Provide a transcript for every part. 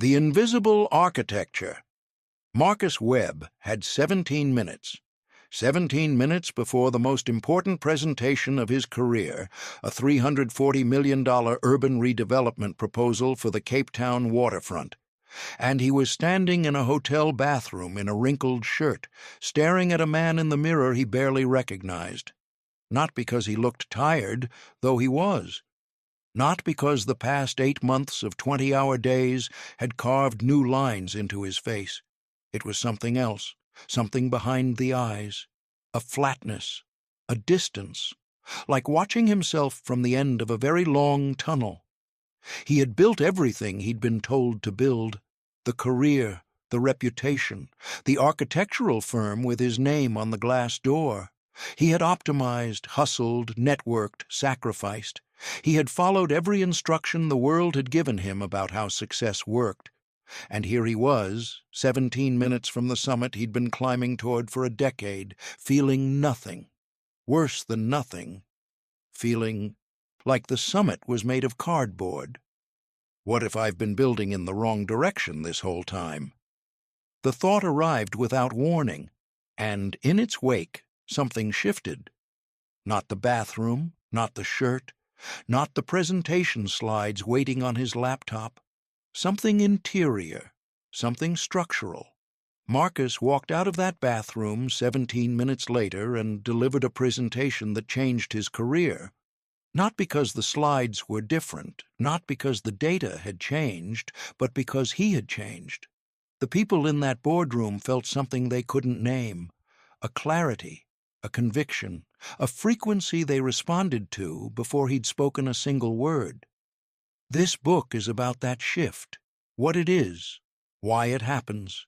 The Invisible Architecture. Marcus Webb had 17 minutes. 17 minutes before the most important presentation of his career, a $340 million urban redevelopment proposal for the Cape Town waterfront. And he was standing in a hotel bathroom in a wrinkled shirt, staring at a man in the mirror he barely recognized. Not because he looked tired, though he was. Not because the past 8 months of 20-hour days had carved new lines into his face. It was something else, something behind the eyes. A flatness, a distance, like watching himself from the end of a very long tunnel. He had built everything he'd been told to build: the career, the reputation, the architectural firm with his name on the glass door. He had optimized, hustled, networked, sacrificed. He had followed every instruction the world had given him about how success worked. And here he was, 17 minutes from the summit he'd been climbing toward for a decade, feeling nothing. Worse than nothing. Feeling like the summit was made of cardboard. What if I've been building in the wrong direction this whole time? The thought arrived without warning, and in its wake, something shifted. Not the bathroom, not the shirt, not the presentation slides waiting on his laptop. Something interior, something structural. Marcus walked out of that bathroom 17 minutes later and delivered a presentation that changed his career. Not because the slides were different, not because the data had changed, but because he had changed. The people in that boardroom felt something they couldn't name: a clarity, a conviction, a frequency they responded to before he'd spoken a single word. This book is about that shift, what it is, why it happens,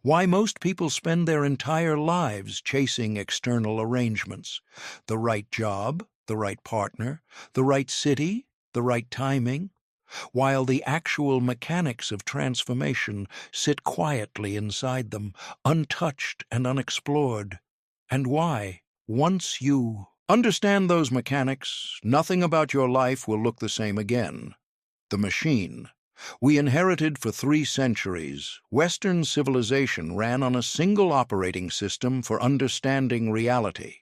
why most people spend their entire lives chasing external arrangements: the right job, the right partner, the right city, the right timing, while the actual mechanics of transformation sit quietly inside them, untouched and unexplored. And why, once you understand those mechanics, nothing about your life will look the same again. The machine. We inherited for 3 centuries. Western civilization ran on a single operating system for understanding reality.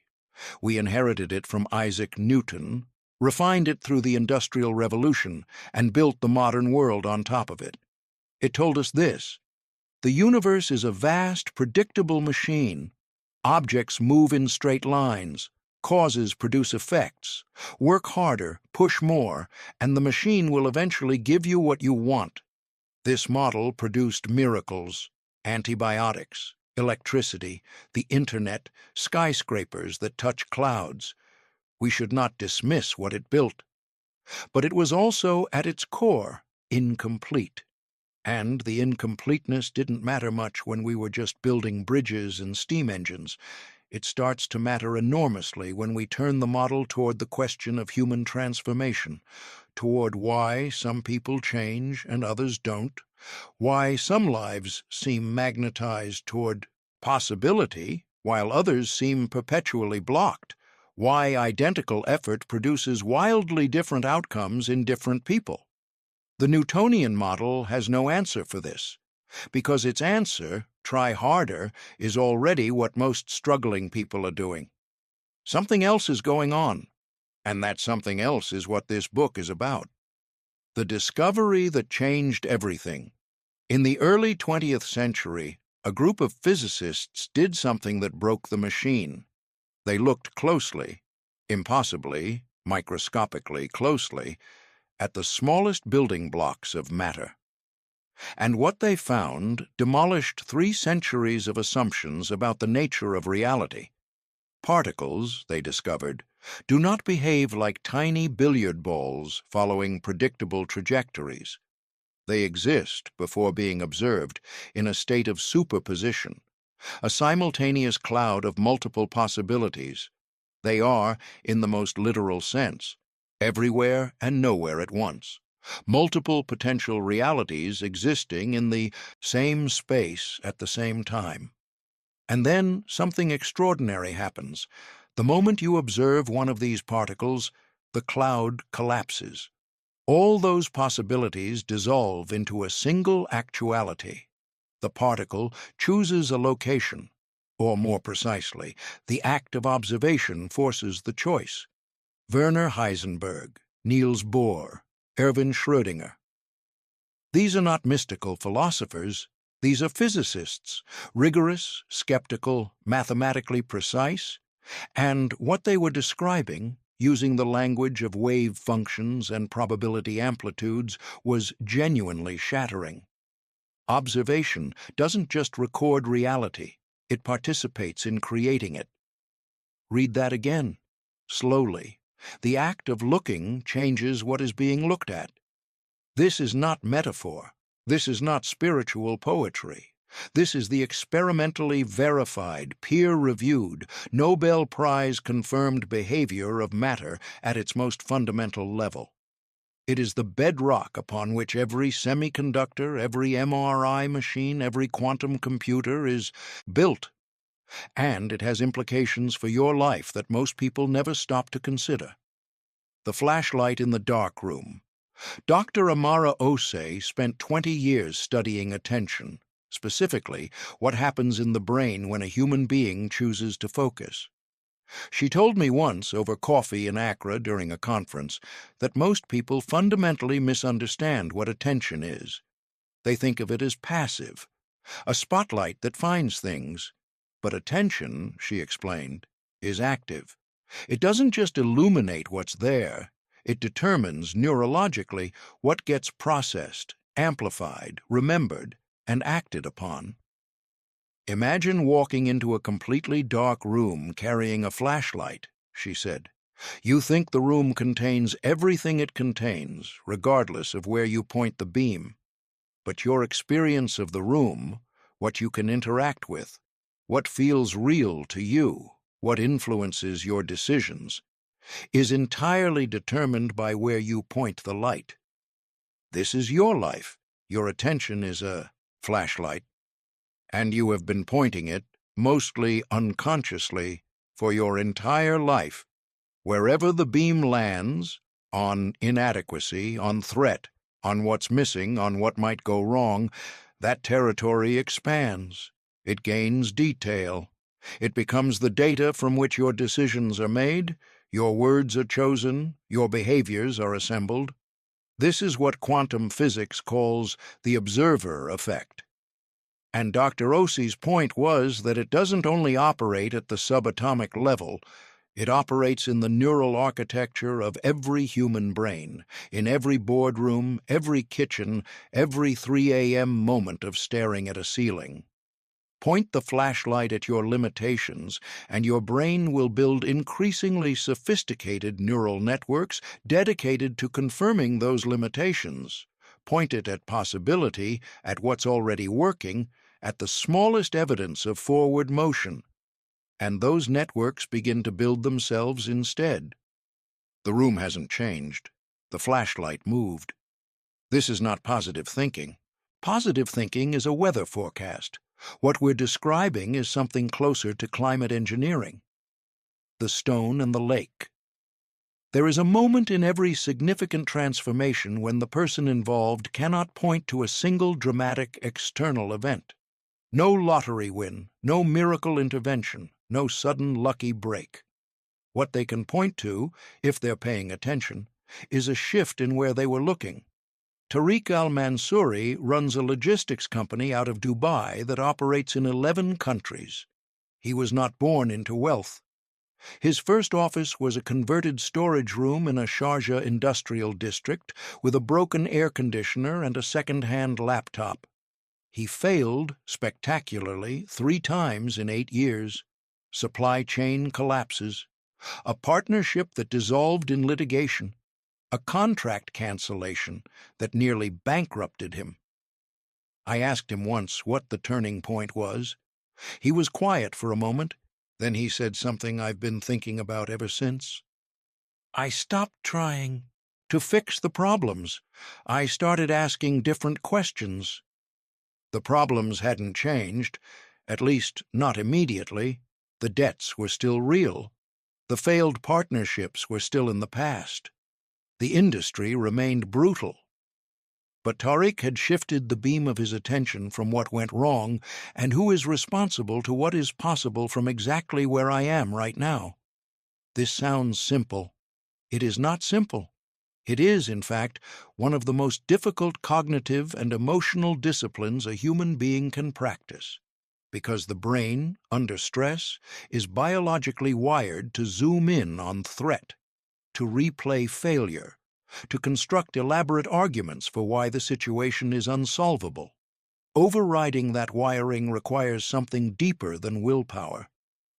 We inherited it from Isaac Newton, refined it through the Industrial Revolution, and built the modern world on top of it. It told us this: the universe is a vast, predictable machine. Objects move in straight lines. Causes produce effects. Work harder, push more, and the machine will eventually give you what you want. This model produced miracles: antibiotics, electricity, the internet, skyscrapers that touch clouds. We should not dismiss what it built. But it was also, at its core, incomplete. And the incompleteness didn't matter much when we were just building bridges and steam engines. It starts to matter enormously when we turn the model toward the question of human transformation, toward why some people change and others don't, why some lives seem magnetized toward possibility while others seem perpetually blocked, why identical effort produces wildly different outcomes in different people. The Newtonian model has no answer for this, because its answer, try harder, is already what most struggling people are doing. Something else is going on, and that something else is what this book is about. The discovery that changed everything. In the early 20th century, a group of physicists did something that broke the machine. They looked closely, impossibly, microscopically closely, at the smallest building blocks of matter. And what they found demolished 3 centuries of assumptions about the nature of reality. Particles, they discovered, do not behave like tiny billiard balls following predictable trajectories. They exist, before being observed, in a state of superposition, a simultaneous cloud of multiple possibilities. They are, in the most literal sense, everywhere and nowhere at once. Multiple potential realities existing in the same space at the same time. And then something extraordinary happens. The moment you observe one of these particles, the cloud collapses. All those possibilities dissolve into a single actuality. The particle chooses a location, or more precisely, the act of observation forces the choice. Werner Heisenberg, Niels Bohr, Erwin Schrödinger. These are not mystical philosophers. These are physicists, rigorous, skeptical, mathematically precise, and what they were describing, using the language of wave functions and probability amplitudes, was genuinely shattering. Observation doesn't just record reality, it participates in creating it. Read that again, slowly. The act of looking changes what is being looked at. This is not metaphor. This is not spiritual poetry. This is the experimentally verified, peer-reviewed, Nobel Prize-confirmed behavior of matter at its most fundamental level. It is the bedrock upon which every semiconductor, every MRI machine, every quantum computer is built. And it has implications for your life that most people never stop to consider. The flashlight in the dark room. Dr. Amara Osei spent 20 years studying attention, specifically what happens in the brain when a human being chooses to focus. She told me once, over coffee in Accra during a conference, that most people fundamentally misunderstand what attention is. They think of it as passive, a spotlight that finds things. But attention, she explained, is active. It doesn't just illuminate what's there, it determines neurologically what gets processed, amplified, remembered, and acted upon. Imagine walking into a completely dark room carrying a flashlight, she said. You think the room contains everything it contains, regardless of where you point the beam. But your experience of the room, what you can interact with, what feels real to you, what influences your decisions, is entirely determined by where you point the light. This is your life. Your attention is a flashlight, and you have been pointing it, mostly unconsciously, for your entire life. Wherever the beam lands, on inadequacy, on threat, on what's missing, on what might go wrong, that territory expands. It gains detail. It becomes the data from which your decisions are made, your words are chosen, your behaviors are assembled. This is what quantum physics calls the observer effect. And Dr. Osei's point was that it doesn't only operate at the subatomic level, it operates in the neural architecture of every human brain, in every boardroom, every kitchen, every 3 a.m. moment of staring at a ceiling. Point the flashlight at your limitations, and your brain will build increasingly sophisticated neural networks dedicated to confirming those limitations. Point it at possibility, at what's already working, at the smallest evidence of forward motion, and those networks begin to build themselves instead. The room hasn't changed. The flashlight moved. This is not positive thinking. Positive thinking is a weather forecast. What we're describing is something closer to climate engineering. The stone and the lake. There is a moment in every significant transformation when the person involved cannot point to a single dramatic external event. No lottery win, no miracle intervention, no sudden lucky break. What they can point to, if they're paying attention, is a shift in where they were looking. Tariq al-Mansouri runs a logistics company out of Dubai that operates in 11 countries. He was not born into wealth. His first office was a converted storage room in a Sharjah industrial district with a broken air conditioner and a second-hand laptop. He failed spectacularly 3 times in 8 years. Supply chain collapses. A partnership that dissolved in litigation. A contract cancellation that nearly bankrupted him. I asked him once what the turning point was. He was quiet for a moment, then he said something I've been thinking about ever since. I stopped trying to fix the problems. I started asking different questions. The problems hadn't changed, at least not immediately. The debts were still real. The failed partnerships were still in the past. The industry remained brutal. But Tariq had shifted the beam of his attention from what went wrong and who is responsible to what is possible from exactly where I am right now. This sounds simple. It is not simple. It is, in fact, one of the most difficult cognitive and emotional disciplines a human being can practice, because the brain, under stress, is biologically wired to zoom in on threat, to replay failure, to construct elaborate arguments for why the situation is unsolvable. Overriding that wiring requires something deeper than willpower.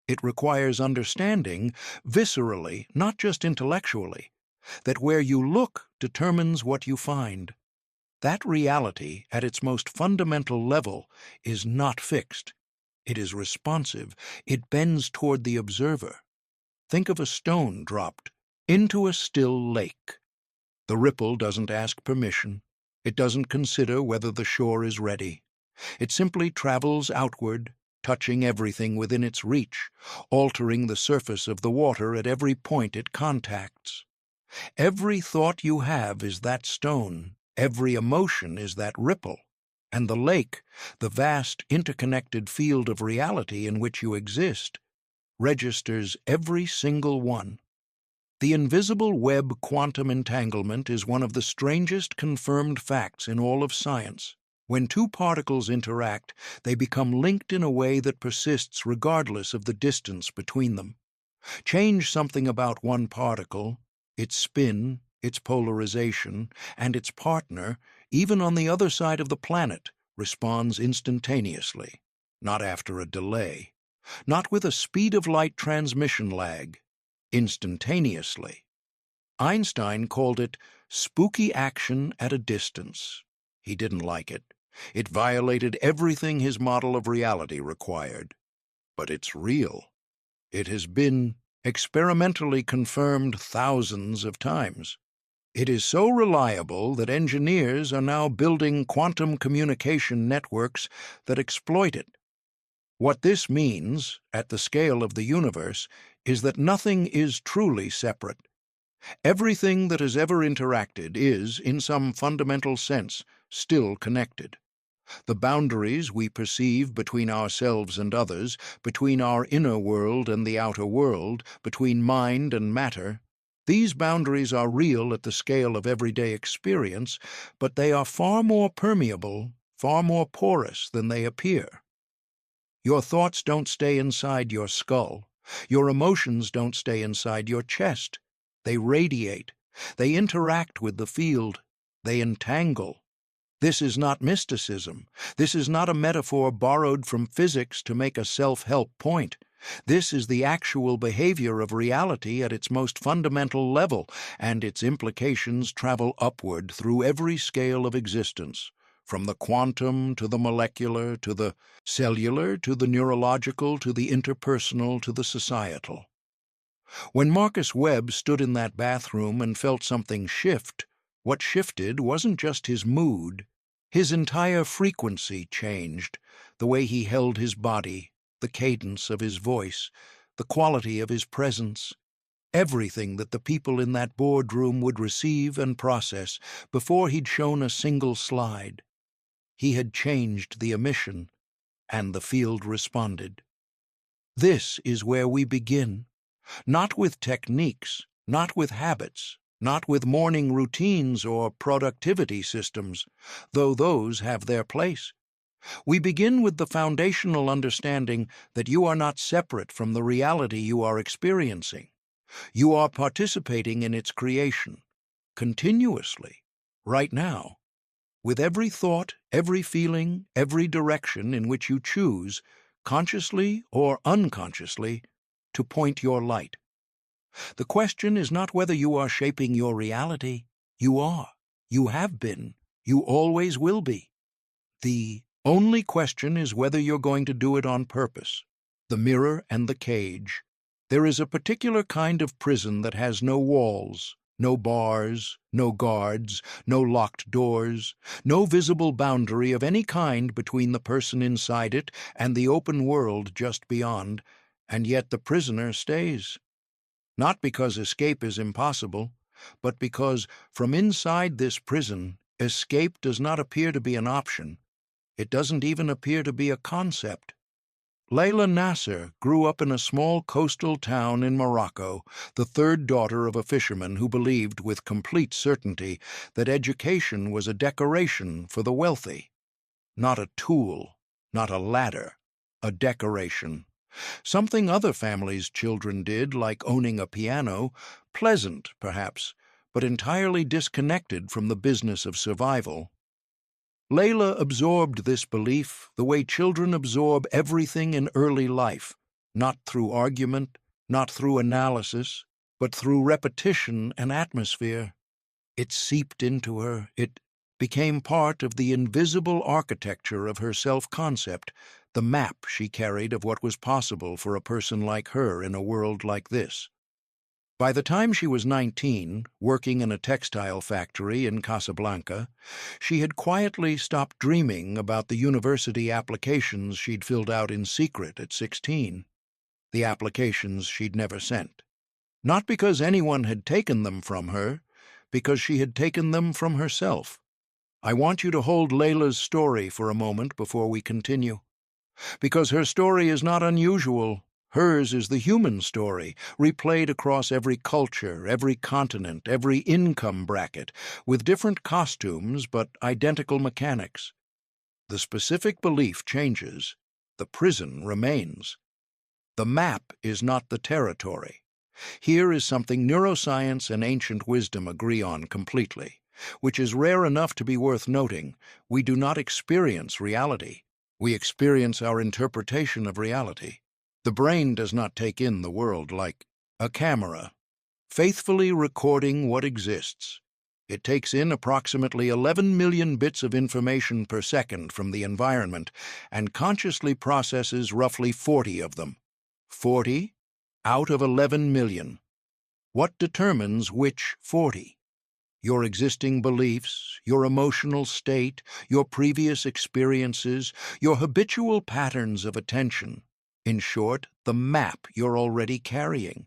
It requires understanding, viscerally, not just intellectually, that where you look determines what you find. That reality, at its most fundamental level, is not fixed. It is responsive. It bends toward the observer. Think of a stone dropped into a still lake. The ripple doesn't ask permission. It doesn't consider whether the shore is ready. It simply travels outward, touching everything within its reach, altering the surface of the water at every point it contacts. Every thought you have is that stone, every emotion is that ripple, and the lake, the vast interconnected field of reality in which you exist, registers every single one. The invisible web quantum entanglement is one of the strangest confirmed facts in all of science. When two particles interact, they become linked in a way that persists regardless of the distance between them. Change something about one particle, its spin, its polarization, and its partner, even on the other side of the planet, responds instantaneously, not after a delay, not with a speed of light transmission lag, instantaneously. Einstein called it spooky action at a distance. He didn't like it. It violated everything his model of reality required. But it's real. It has been experimentally confirmed thousands of times. It is so reliable that engineers are now building quantum communication networks that exploit it. What this means, at the scale of the universe, is that nothing is truly separate. Everything that has ever interacted is, in some fundamental sense, still connected. The boundaries we perceive between ourselves and others, between our inner world and the outer world, between mind and matter, these boundaries are real at the scale of everyday experience, but they are far more permeable, far more porous than they appear. Your thoughts don't stay inside your skull. Your emotions don't stay inside your chest. They radiate. They interact with the field. They entangle. This is not mysticism. This is not a metaphor borrowed from physics to make a self-help point. This is the actual behavior of reality at its most fundamental level, and its implications travel upward through every scale of existence, from the quantum to the molecular to the cellular to the neurological to the interpersonal to the societal. When Marcus Webb stood in that bathroom and felt something shift, what shifted wasn't just his mood. His entire frequency changed, the way he held his body, the cadence of his voice, the quality of his presence, everything that the people in that boardroom would receive and process before he'd shown a single slide. He had changed the emission, and the field responded. This is where we begin, not with techniques, not with habits, not with morning routines or productivity systems, though those have their place. We begin with the foundational understanding that you are not separate from the reality you are experiencing. You are participating in its creation, continuously, right now, with every thought, every feeling, every direction in which you choose, consciously or unconsciously, to point your light. The question is not whether you are shaping your reality. You are. You have been. You always will be. The only question is whether you're going to do it on purpose. The mirror and the cage. There is a particular kind of prison that has no walls, no bars, no guards, no locked doors, no visible boundary of any kind between the person inside it and the open world just beyond, and yet the prisoner stays. Not because escape is impossible, but because from inside this prison, escape does not appear to be an option. It doesn't even appear to be a concept. Layla Nasser grew up in a small coastal town in Morocco, the third daughter of a fisherman who believed with complete certainty that education was a decoration for the wealthy. Not a tool, not a ladder, a decoration. Something other families' children did, like owning a piano, pleasant, perhaps, but entirely disconnected from the business of survival. Layla absorbed this belief the way children absorb everything in early life, not through argument, not through analysis, but through repetition and atmosphere. It seeped into her. It became part of the invisible architecture of her self-concept, the map she carried of what was possible for a person like her in a world like this. By the time she was 19, working in a textile factory in Casablanca, she had quietly stopped dreaming about the university applications she'd filled out in secret at 16, the applications she'd never sent. Not because anyone had taken them from her, because she had taken them from herself. I want you to hold Layla's story for a moment before we continue, because her story is not unusual. Hers is the human story, replayed across every culture, every continent, every income bracket, with different costumes but identical mechanics. The specific belief changes. The prison remains. The map is not the territory. Here is something neuroscience and ancient wisdom agree on completely, which is rare enough to be worth noting. We do not experience reality. We experience our interpretation of reality. The brain does not take in the world like a camera, faithfully recording what exists. It takes in approximately 11 million bits of information per second from the environment and consciously processes roughly 40 of them. 40 out of 11 million. What determines which 40? Your existing beliefs, your emotional state, your previous experiences, your habitual patterns of attention. In short, the map you're already carrying.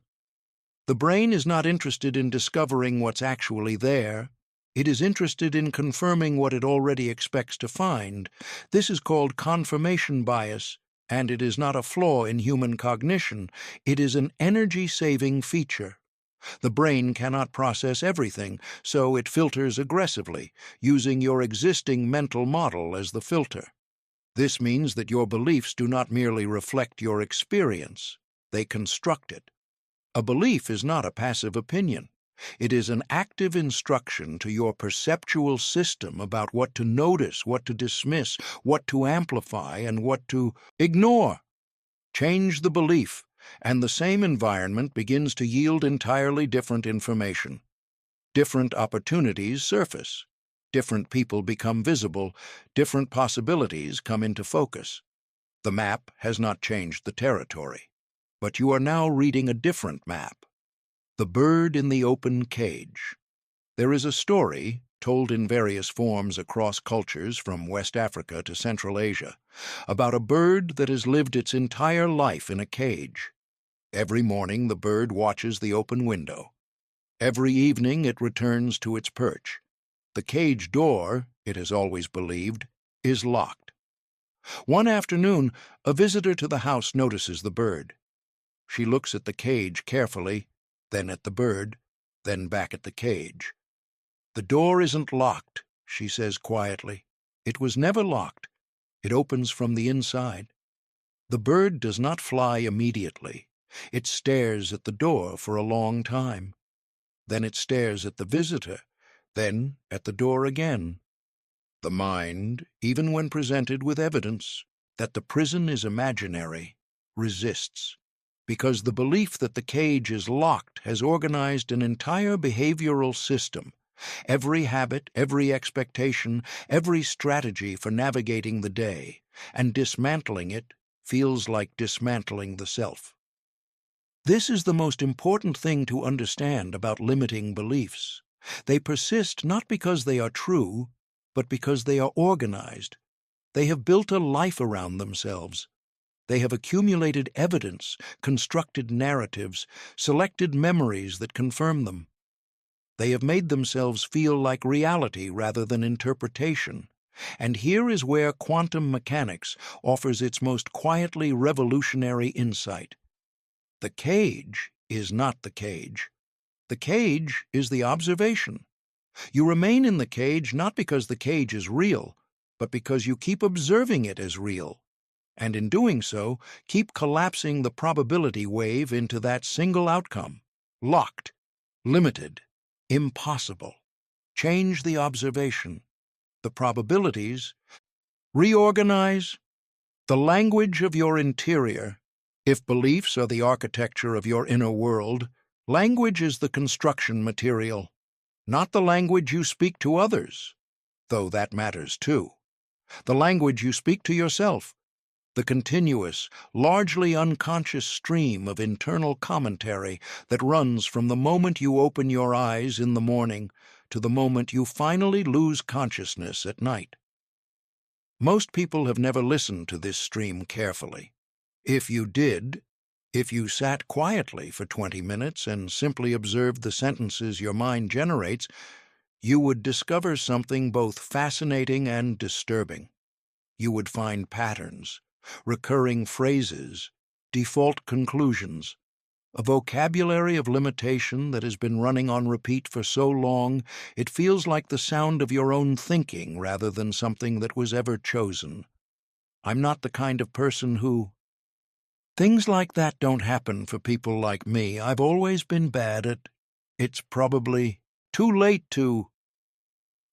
The brain is not interested in discovering what's actually there. It is interested in confirming what it already expects to find. This is called confirmation bias, and it is not a flaw in human cognition. It is an energy-saving feature. The brain cannot process everything, so it filters aggressively, using your existing mental model as the filter. This means that your beliefs do not merely reflect your experience, they construct it. A belief is not a passive opinion. It is an active instruction to your perceptual system about what to notice, what to dismiss, what to amplify, and what to ignore. Change the belief, and the same environment begins to yield entirely different information. Different opportunities surface. Different people become visible, different possibilities come into focus. The map has not changed the territory, but you are now reading a different map. The Bird in the Open Cage. There is a story, told in various forms across cultures from West Africa to Central Asia, about a bird that has lived its entire life in a cage. Every morning the bird watches the open window. Every evening it returns to its perch. The cage door, it has always believed, is locked. One afternoon, a visitor to the house notices the bird. She looks at the cage carefully, then at the bird, then back at the cage. "The door isn't locked," she says quietly. "It was never locked. It opens from the inside." The bird does not fly immediately. It stares at the door for a long time. Then it stares at the visitor, then at the door again. The mind, even when presented with evidence that the prison is imaginary, resists, because the belief that the cage is locked has organized an entire behavioral system, every habit, every expectation, every strategy for navigating the day, and dismantling it feels like dismantling the self. This is the most important thing to understand about limiting beliefs. They persist not because they are true, but because they are organized. They have built a life around themselves. They have accumulated evidence, constructed narratives, selected memories that confirm them. They have made themselves feel like reality rather than interpretation. And here is where quantum mechanics offers its most quietly revolutionary insight. The cage is not the cage. The cage is the observation. You remain in the cage not because the cage is real, but because you keep observing it as real, and in doing so, keep collapsing the probability wave into that single outcome: locked, limited, impossible. Change the observation, the probabilities, reorganize the language of your interior. If beliefs are the architecture of your inner world, language is the construction material, not the language you speak to others, though that matters too. The language you speak to yourself, the continuous, largely unconscious stream of internal commentary that runs from the moment you open your eyes in the morning to the moment you finally lose consciousness at night. Most people have never listened to this stream carefully. If you did, if you sat quietly for 20 minutes and simply observed the sentences your mind generates, you would discover something both fascinating and disturbing. You would find patterns, recurring phrases, default conclusions, a vocabulary of limitation that has been running on repeat for so long it feels like the sound of your own thinking rather than something that was ever chosen. I'm not the kind of person who... Things like that don't happen for people like me. I've always been bad at... It's probably too late to...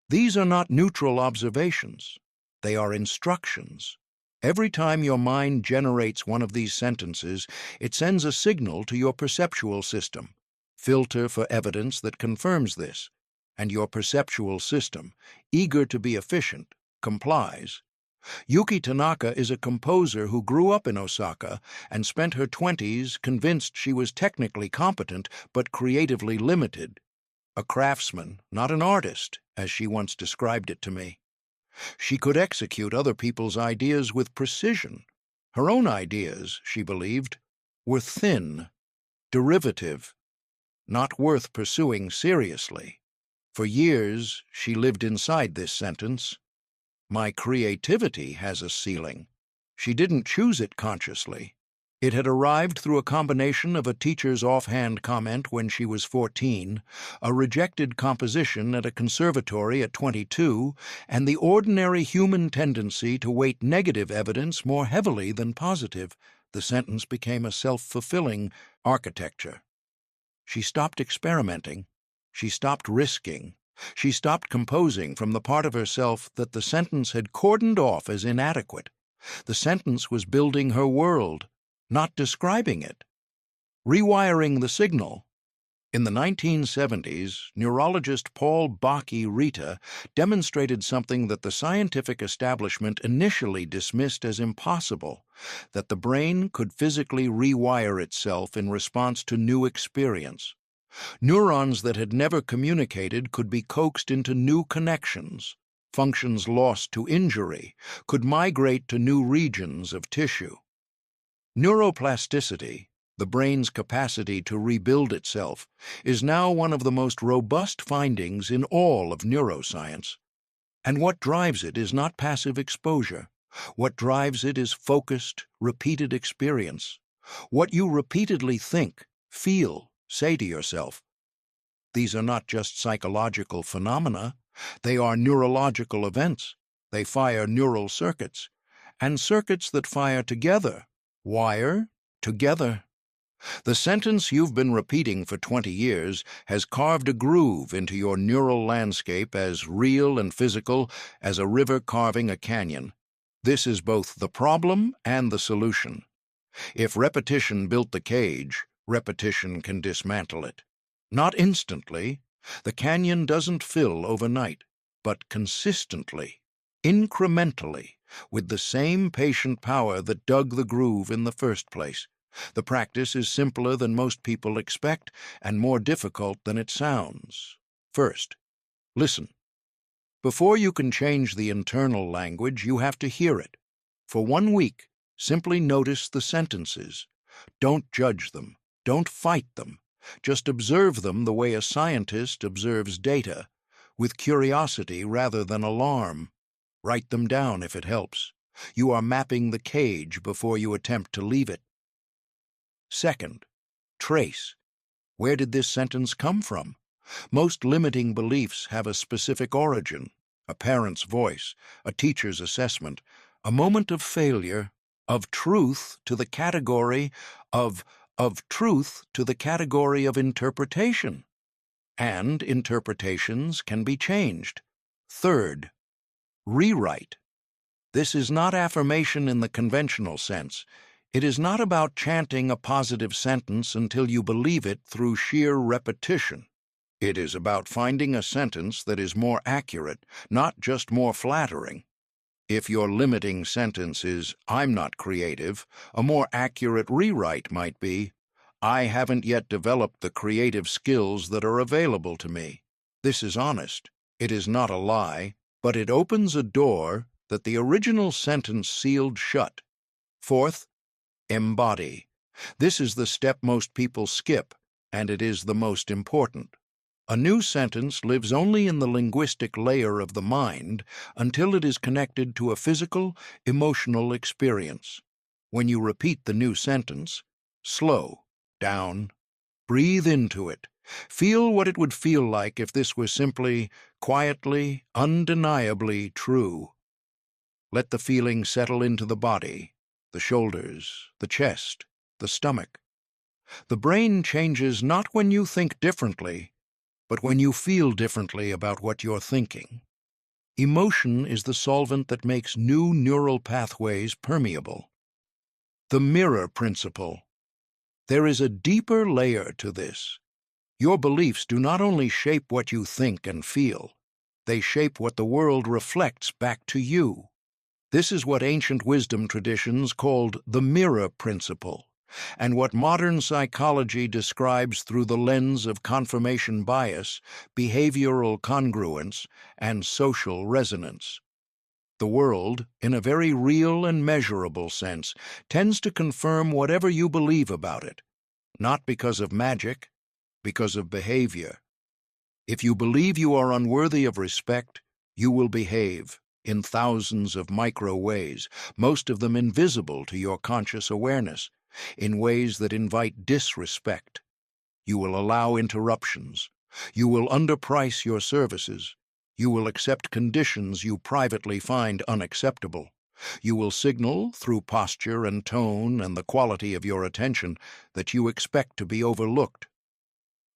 These are not neutral observations. They are instructions. Every time your mind generates one of these sentences, it sends a signal to your perceptual system. Filter for evidence that confirms this, and your perceptual system, eager to be efficient, complies. Yuki Tanaka is a composer who grew up in Osaka and spent her 20s convinced she was technically competent but creatively limited. A craftsman, not an artist, as she once described it to me. She could execute other people's ideas with precision. Her own ideas, she believed, were thin, derivative, not worth pursuing seriously. For years, she lived inside this sentence. My creativity has a ceiling. She didn't choose it consciously. It had arrived through a combination of a teacher's offhand comment when she was 14, a rejected composition at a conservatory at 22, and the ordinary human tendency to weight negative evidence more heavily than positive. The sentence became a self-fulfilling architecture. She stopped experimenting. She stopped risking. She stopped composing from the part of herself that the sentence had cordoned off as inadequate. The sentence was building her world, not describing it. Rewiring the signal. In the 1970s, neurologist Paul Bocchi-Rita demonstrated something that the scientific establishment initially dismissed as impossible, that the brain could physically rewire itself in response to new experience. Neurons that had never communicated could be coaxed into new connections. Functions lost to injury could migrate to new regions of tissue. Neuroplasticity, the brain's capacity to rebuild itself, is now one of the most robust findings in all of neuroscience. And what drives it is not passive exposure. What drives it is focused, repeated experience. What you repeatedly think, feel, say to yourself. These are not just psychological phenomena. They are neurological events. They fire neural circuits. And circuits that fire together wire together. The sentence you've been repeating for 20 years has carved a groove into your neural landscape as real and physical as a river carving a canyon. This is both the problem and the solution. If repetition built the cage, repetition can dismantle it. Not instantly. The canyon doesn't fill overnight, but consistently, incrementally, with the same patient power that dug the groove in the first place. The practice is simpler than most people expect and more difficult than it sounds. First, listen. Before you can change the internal language, you have to hear it. For 1 week, simply notice the sentences. Don't judge them. Don't fight them. Just observe them the way a scientist observes data, with curiosity rather than alarm. Write them down if it helps. You are mapping the cage before you attempt to leave it. Second, trace. Where did this sentence come from? Most limiting beliefs have a specific origin: a parent's voice, a teacher's assessment, a moment of failure, of truth to the category of interpretation. And interpretations can be changed. Third, rewrite. This is not affirmation in the conventional sense. It is not about chanting a positive sentence until you believe it through sheer repetition. It is about finding a sentence that is more accurate, not just more flattering. If your limiting sentence is, "I'm not creative," a more accurate rewrite might be, "I haven't yet developed the creative skills that are available to me." This is honest. It is not a lie, but it opens a door that the original sentence sealed shut. Fourth, embody. This is the step most people skip, and it is the most important. A new sentence lives only in the linguistic layer of the mind until it is connected to a physical, emotional experience. When you repeat the new sentence, slow down, breathe into it. Feel what it would feel like if this was simply, quietly, undeniably true. Let the feeling settle into the body, the shoulders, the chest, the stomach. The brain changes not when you think differently, but when you feel differently about what you're thinking. Emotion is the solvent that makes new neural pathways permeable. The mirror principle. There is a deeper layer to this. Your beliefs do not only shape what you think and feel, they shape what the world reflects back to you. This is what ancient wisdom traditions called the mirror principle, and what modern psychology describes through the lens of confirmation bias, behavioral congruence, and social resonance. The world, in a very real and measurable sense, tends to confirm whatever you believe about it, not because of magic, because of behavior. If you believe you are unworthy of respect, you will behave in thousands of micro ways, most of them invisible to your conscious awareness, in ways that invite disrespect. You will allow interruptions. You will underprice your services. You will accept conditions you privately find unacceptable. You will signal, through posture and tone and the quality of your attention, that you expect to be overlooked.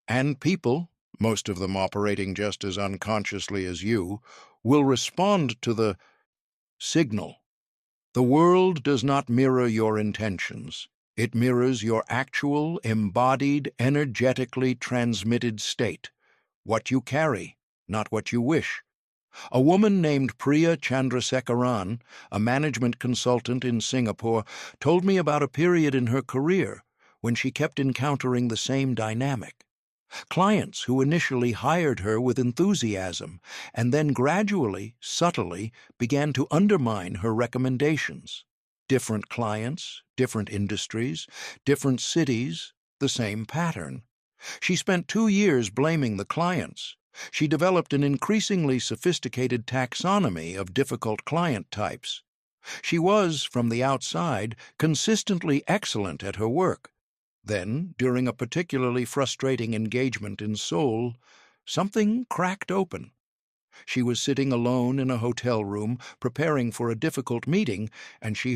And people, most of them operating just as unconsciously as you, will respond to the signal. The world does not mirror your intentions. It mirrors your actual, embodied, energetically transmitted state. What you carry, not what you wish. A woman named Priya Chandrasekaran, a management consultant in Singapore, told me about a period in her career when she kept encountering the same dynamic. Clients who initially hired her with enthusiasm and then gradually, subtly, began to undermine her recommendations. Different clients, different industries, different cities, the same pattern. She spent 2 years blaming the clients. She developed an increasingly sophisticated taxonomy of difficult client types. She was, from the outside, consistently excellent at her work. Then, during a particularly frustrating engagement in Seoul, something cracked open. She was sitting alone in a hotel room, preparing for a difficult meeting, and she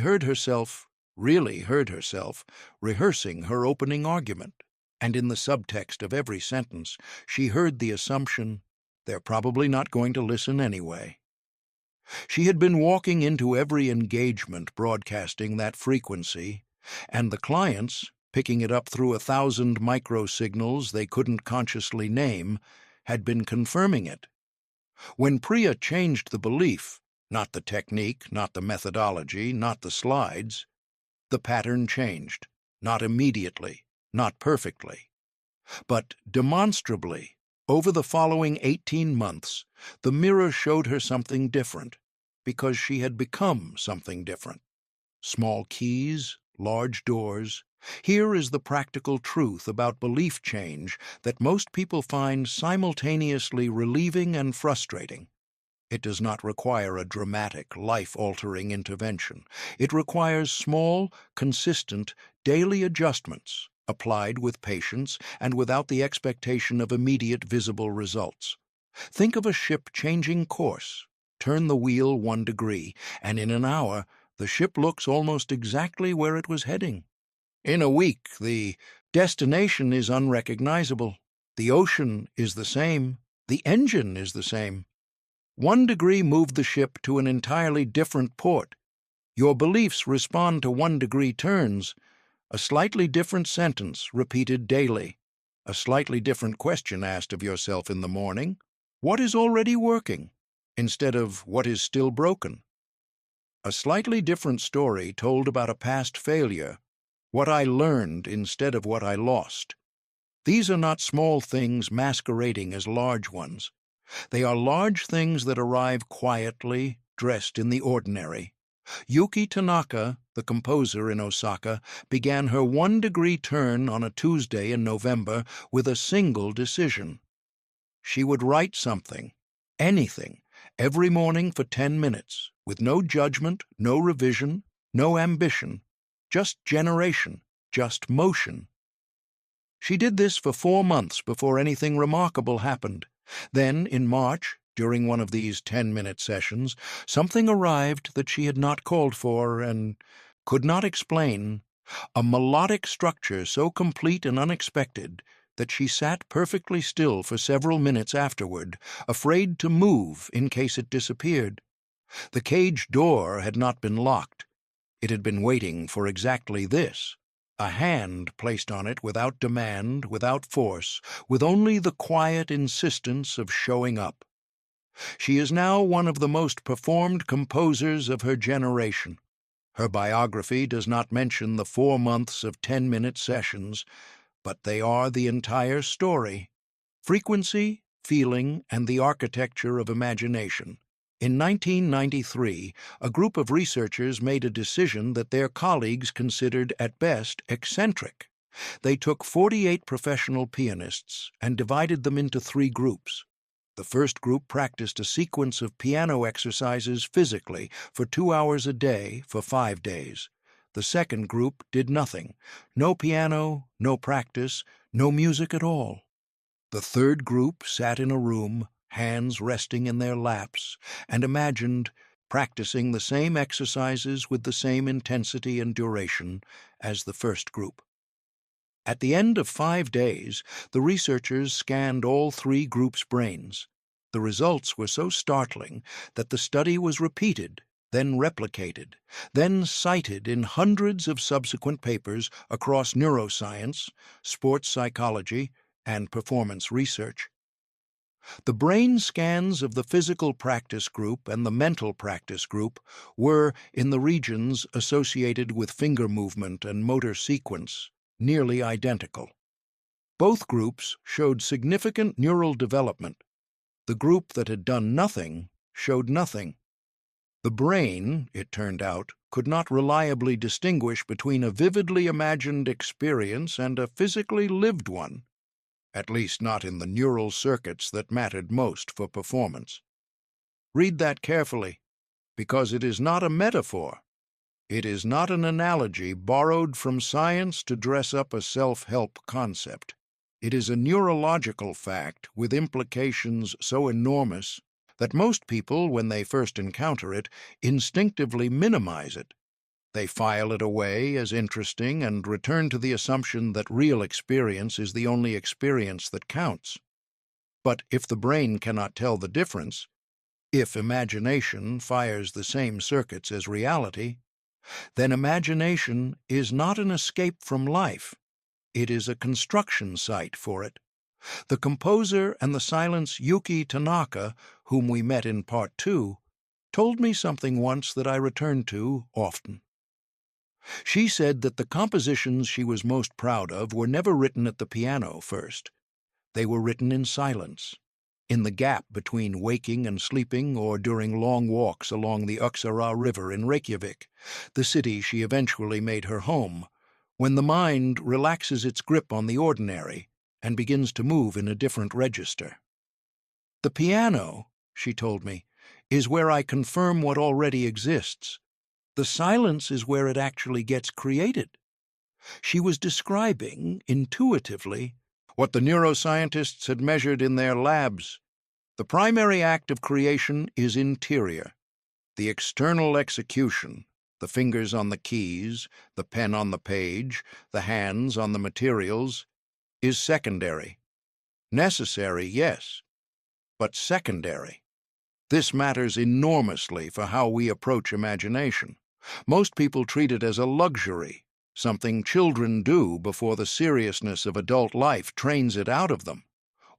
really heard herself, rehearsing her opening argument. And in the subtext of every sentence, she heard the assumption, "They're probably not going to listen anyway." She had been walking into every engagement broadcasting that frequency, and the clients, picking it up through 1,000 microsignals they couldn't consciously name, had been confirming it. When Priya changed the belief, not the technique, not the methodology, not the slides, the pattern changed, not immediately, not perfectly, but demonstrably. Over the following 18 months, the mirror showed her something different, because she had become something different. Small keys, large doors, Here is the practical truth about belief change that most people find simultaneously relieving and frustrating. It does not require a dramatic, life-altering intervention. It requires small, consistent, daily adjustments, applied with patience and without the expectation of immediate visible results. Think of a ship changing course. Turn the wheel 1 degree, and in an hour, the ship looks almost exactly where it was heading. In a week, the destination is unrecognizable. The ocean is the same. The engine is the same. 1 degree moved the ship to an entirely different port. Your beliefs respond to 1 degree turns. A slightly different sentence repeated daily. A slightly different question asked of yourself in the morning. What is already working? Instead of what is still broken. A slightly different story told about a past failure. What I learned instead of what I lost. These are not small things masquerading as large ones. They are large things that arrive quietly, dressed in the ordinary. Yuki Tanaka, the composer in Osaka, began her 1 degree turn on a Tuesday in November with a single decision. She would write something, anything, every morning for 10 minutes, with no judgment, no revision, no ambition, just generation, just motion. She did this for 4 months before anything remarkable happened. Then, in March, during one of these 10-minute sessions, something arrived that she had not called for and could not explain, a melodic structure so complete and unexpected that she sat perfectly still for several minutes afterward, afraid to move in case it disappeared. The cage door had not been locked. It had been waiting for exactly this. A hand placed on it without demand, without force, with only the quiet insistence of showing up. She is now one of the most performed composers of her generation. Her biography does not mention the 4 months of 10-minute sessions, but they are the entire story. Frequency, feeling, and the architecture of imagination. In 1993, a group of researchers made a decision that their colleagues considered at best eccentric. They took 48 professional pianists and divided them into 3 groups. The first group practiced a sequence of piano exercises physically for 2 hours a day for 5 days. The second group did nothing. No piano, no practice, no music at all. The third group sat in a room, hands resting in their laps, and imagined practicing the same exercises with the same intensity and duration as the first group. At the end of 5 days, the researchers scanned all 3 groups' brains. The results were so startling that the study was repeated, then replicated, then cited in hundreds of subsequent papers across neuroscience, sports psychology, and performance research. The brain scans of the physical practice group and the mental practice group were, in the regions associated with finger movement and motor sequence, nearly identical. Both groups showed significant neural development. The group that had done nothing showed nothing. The brain, it turned out, could not reliably distinguish between a vividly imagined experience and a physically lived one, at least not in the neural circuits that mattered most for performance. Read that carefully, because it is not a metaphor. It is not an analogy borrowed from science to dress up a self-help concept. It is a neurological fact with implications so enormous that most people, when they first encounter it, instinctively minimize it. They file it away as interesting and return to the assumption that real experience is the only experience that counts. But if the brain cannot tell the difference, if imagination fires the same circuits as reality, then imagination is not an escape from life. It is a construction site for it. The composer and the silence Yuki Tanaka, whom we met in Part 2, told me something once that I return to often. She said that the compositions she was most proud of were never written at the piano first. They were written in silence, in the gap between waking and sleeping or during long walks along the Uxara River in Reykjavik, the city she eventually made her home, when the mind relaxes its grip on the ordinary and begins to move in a different register. The piano, she told me, is where I confirm what already exists. The silence is where it actually gets created. She was describing, intuitively, what the neuroscientists had measured in their labs. The primary act of creation is interior. The external execution, the fingers on the keys, the pen on the page, the hands on the materials, is secondary. Necessary, yes, but secondary. This matters enormously for how we approach imagination. Most people treat it as a luxury, something children do before the seriousness of adult life trains it out of them.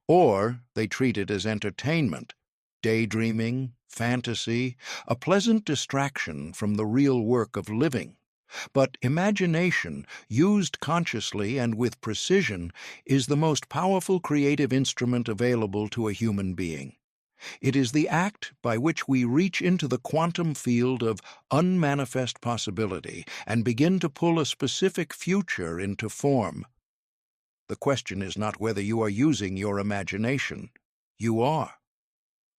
Or they treat it as entertainment, daydreaming, fantasy, a pleasant distraction from the real work of living. But imagination, used consciously and with precision, is the most powerful creative instrument available to a human being. It is the act by which we reach into the quantum field of unmanifest possibility and begin to pull a specific future into form. The question is not whether you are using your imagination. You are.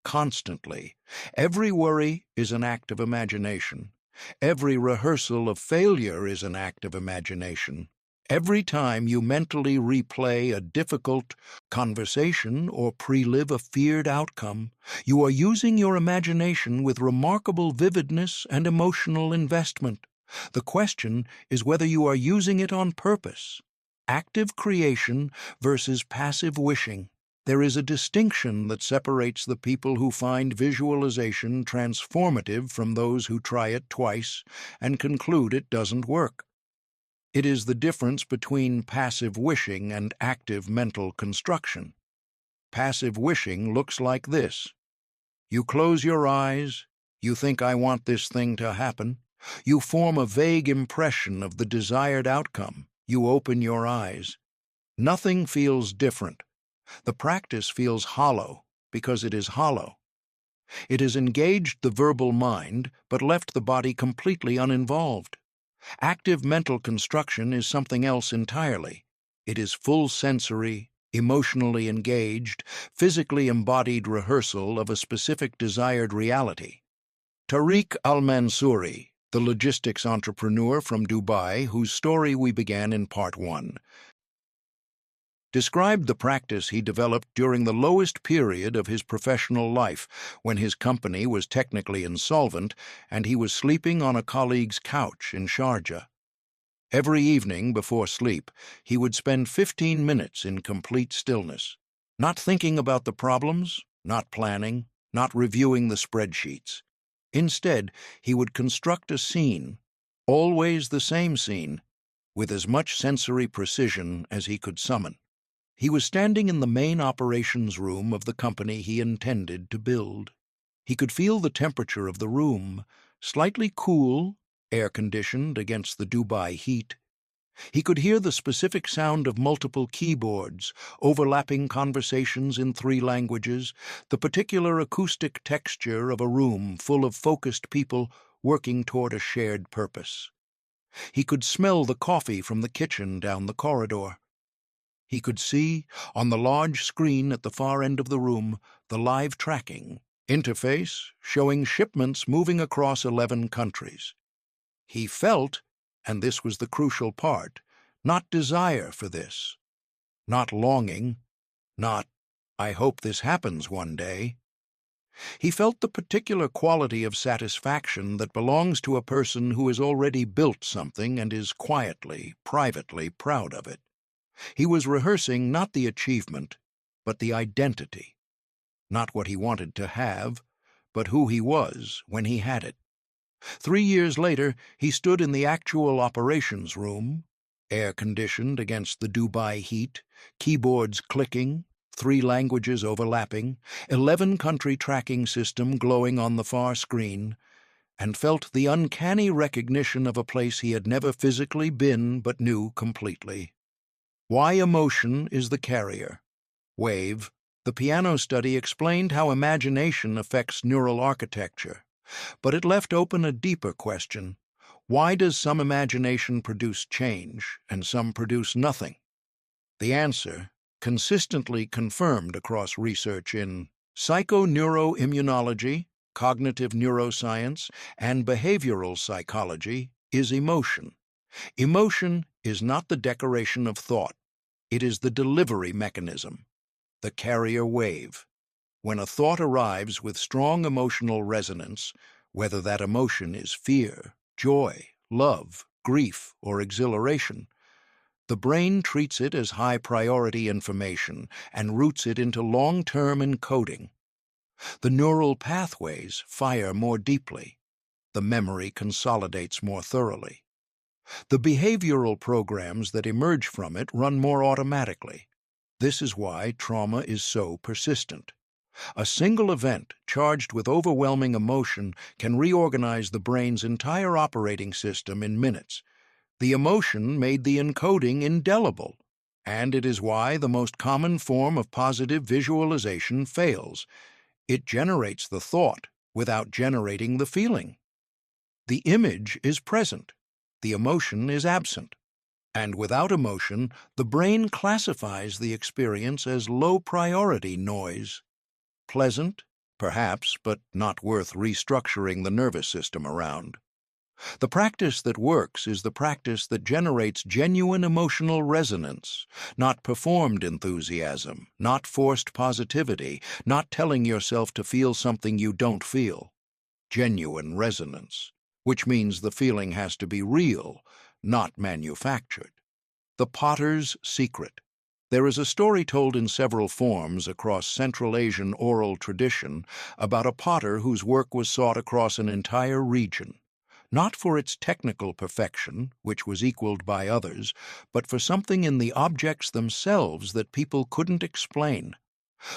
Constantly. Every worry is an act of imagination. Every rehearsal of failure is an act of imagination. Every time you mentally replay a difficult conversation or pre-live a feared outcome, you are using your imagination with remarkable vividness and emotional investment. The question is whether you are using it on purpose. Active creation versus passive wishing. There is a distinction that separates the people who find visualization transformative from those who try it twice and conclude it doesn't work. It is the difference between passive wishing and active mental construction. Passive wishing looks like this. You close your eyes, you think I want this thing to happen, you form a vague impression of the desired outcome, you open your eyes. Nothing feels different. The practice feels hollow because it is hollow. It has engaged the verbal mind but left the body completely uninvolved. Active mental construction is something else entirely. It is full sensory, emotionally engaged, physically embodied rehearsal of a specific desired reality. Tariq Al-Mansouri, the logistics entrepreneur from Dubai, whose story we began in Part 1, described the practice he developed during the lowest period of his professional life, when his company was technically insolvent and he was sleeping on a colleague's couch in Sharjah. Every evening before sleep, he would spend 15 minutes in complete stillness, not thinking about the problems, not planning, not reviewing the spreadsheets. Instead, he would construct a scene, always the same scene, with as much sensory precision as he could summon. He was standing in the main operations room of the company he intended to build. He could feel the temperature of the room, slightly cool, air-conditioned against the Dubai heat. He could hear the specific sound of multiple keyboards, overlapping conversations in 3 languages, the particular acoustic texture of a room full of focused people working toward a shared purpose. He could smell the coffee from the kitchen down the corridor. He could see, on the large screen at the far end of the room, the live tracking interface showing shipments moving across 11 countries. He felt, and this was the crucial part, not desire for this, not longing, not, I hope this happens one day. He felt the particular quality of satisfaction that belongs to a person who has already built something and is quietly, privately proud of it. He was rehearsing not the achievement, but the identity. Not what he wanted to have, but who he was when he had it. 3 years later, he stood in the actual operations room, air-conditioned against the Dubai heat, keyboards clicking, 3 languages overlapping, 11-country tracking system glowing on the far screen, and felt the uncanny recognition of a place he had never physically been but knew completely. Why emotion is the carrier. Wave, the piano study, explained how imagination affects neural architecture, but it left open a deeper question. Why does some imagination produce change and some produce nothing? The answer, consistently confirmed across research in psychoneuroimmunology, cognitive neuroscience, and behavioral psychology, is emotion. Emotion is not the decoration of thought. It is the delivery mechanism, the carrier wave. When a thought arrives with strong emotional resonance, whether that emotion is fear, joy, love, grief, or exhilaration, the brain treats it as high-priority information and routes it into long-term encoding. The neural pathways fire more deeply. The memory consolidates more thoroughly. The behavioral programs that emerge from it run more automatically. This is why trauma is so persistent. A single event charged with overwhelming emotion can reorganize the brain's entire operating system in minutes. The emotion made the encoding indelible, and it is why the most common form of positive visualization fails. It generates the thought without generating the feeling. The image is present, the emotion is absent. And without emotion, the brain classifies the experience as low-priority noise. Pleasant, perhaps, but not worth restructuring the nervous system around. The practice that works is the practice that generates genuine emotional resonance, not performed enthusiasm, not forced positivity, not telling yourself to feel something you don't feel. Genuine resonance, which means the feeling has to be real, not manufactured. The Potter's Secret. There is a story told in several forms across Central Asian oral tradition about a potter whose work was sought across an entire region. Not for its technical perfection, which was equaled by others, but for something in the objects themselves that people couldn't explain.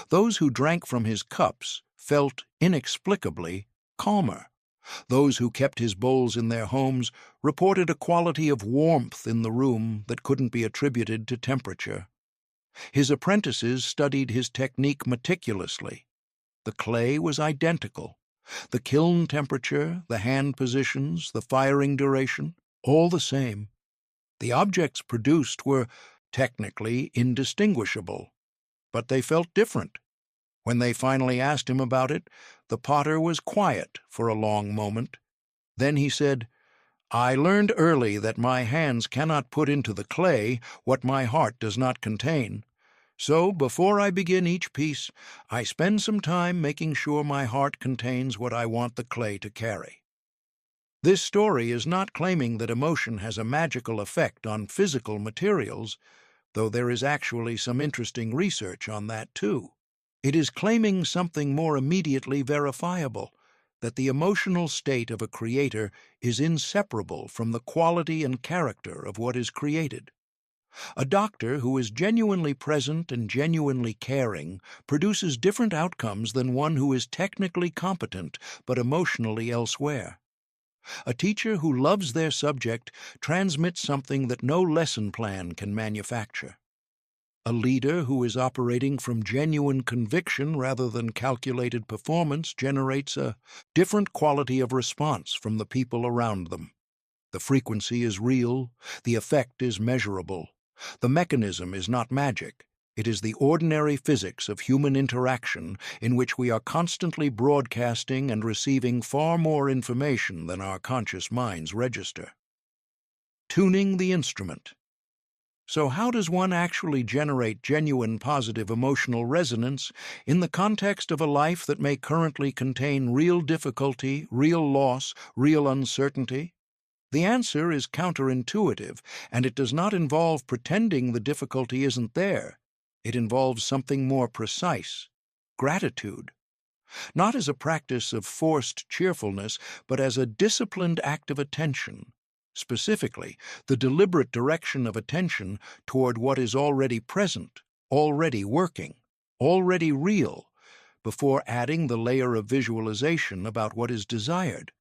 Those who drank from his cups felt inexplicably calmer. Those who kept his bowls in their homes reported a quality of warmth in the room that couldn't be attributed to temperature. His apprentices studied his technique meticulously. The clay was identical. The kiln temperature, the hand positions, the firing duration, all the same. The objects produced were technically indistinguishable, but they felt different. When they finally asked him about it, the potter was quiet for a long moment. Then he said, "I learned early that my hands cannot put into the clay what my heart does not contain. So, before I begin each piece, I spend some time making sure my heart contains what I want the clay to carry." This story is not claiming that emotion has a magical effect on physical materials, though there is actually some interesting research on that too. It is claiming something more immediately verifiable, that the emotional state of a creator is inseparable from the quality and character of what is created. A doctor who is genuinely present and genuinely caring produces different outcomes than one who is technically competent but emotionally elsewhere. A teacher who loves their subject transmits something that no lesson plan can manufacture. A leader who is operating from genuine conviction rather than calculated performance generates a different quality of response from the people around them. The frequency is real, the effect is measurable. The mechanism is not magic. It is the ordinary physics of human interaction in which we are constantly broadcasting and receiving far more information than our conscious minds register. Tuning the instrument. So how does one actually generate genuine positive emotional resonance in the context of a life that may currently contain real difficulty, real loss, real uncertainty? The answer is counterintuitive, and it does not involve pretending the difficulty isn't there. It involves something more precise: gratitude. Not as a practice of forced cheerfulness, but as a disciplined act of attention. Specifically, the deliberate direction of attention toward what is already present, already working, already real, before adding the layer of visualization about what is desired.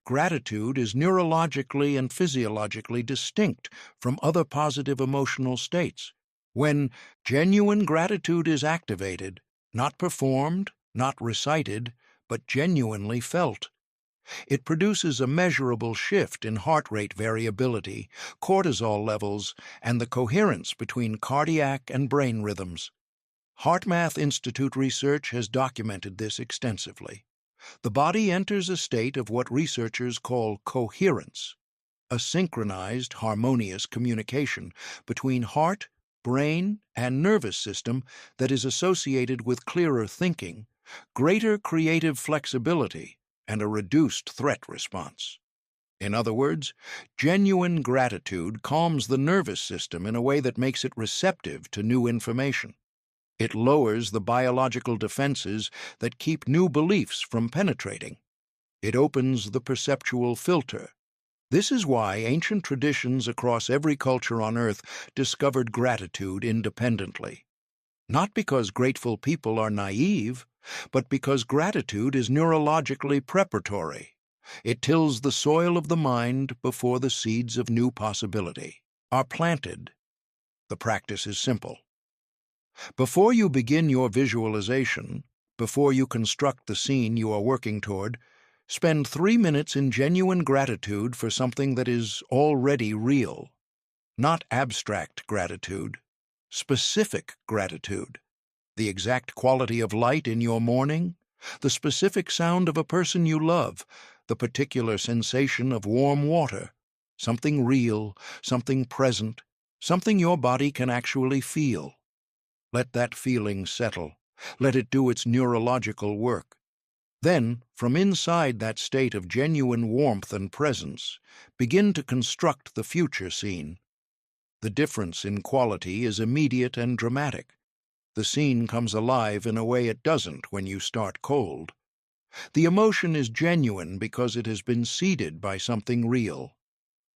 Gratitude is neurologically and physiologically distinct from other positive emotional states. When genuine gratitude is activated, not performed, not recited, but genuinely felt, It produces a measurable shift in heart rate variability, cortisol levels, and the coherence between cardiac and brain rhythms. HeartMath Institute research has documented this extensively. The body enters a state of what researchers call coherence, a synchronized, harmonious communication between heart, brain, and nervous system that is associated with clearer thinking, greater creative flexibility, and a reduced threat response. In other words, genuine gratitude calms the nervous system in a way that makes it receptive to new information. It lowers the biological defenses that keep new beliefs from penetrating. It opens the perceptual filter. This is why ancient traditions across every culture on Earth discovered gratitude independently. Not because grateful people are naive, but because gratitude is neurologically preparatory. It tills the soil of the mind before the seeds of new possibility are planted. The practice is simple. Before you begin your visualization, before you construct the scene you are working toward, spend 3 minutes in genuine gratitude for something that is already real. Not abstract gratitude, specific gratitude. The exact quality of light in your morning, the specific sound of a person you love, the particular sensation of warm water. Something real, something present, something your body can actually feel. Let that feeling settle. Let it do its neurological work. Then, from inside that state of genuine warmth and presence, begin to construct the future scene. The difference in quality is immediate and dramatic. The scene comes alive in a way it doesn't when you start cold. The emotion is genuine because it has been seeded by something real.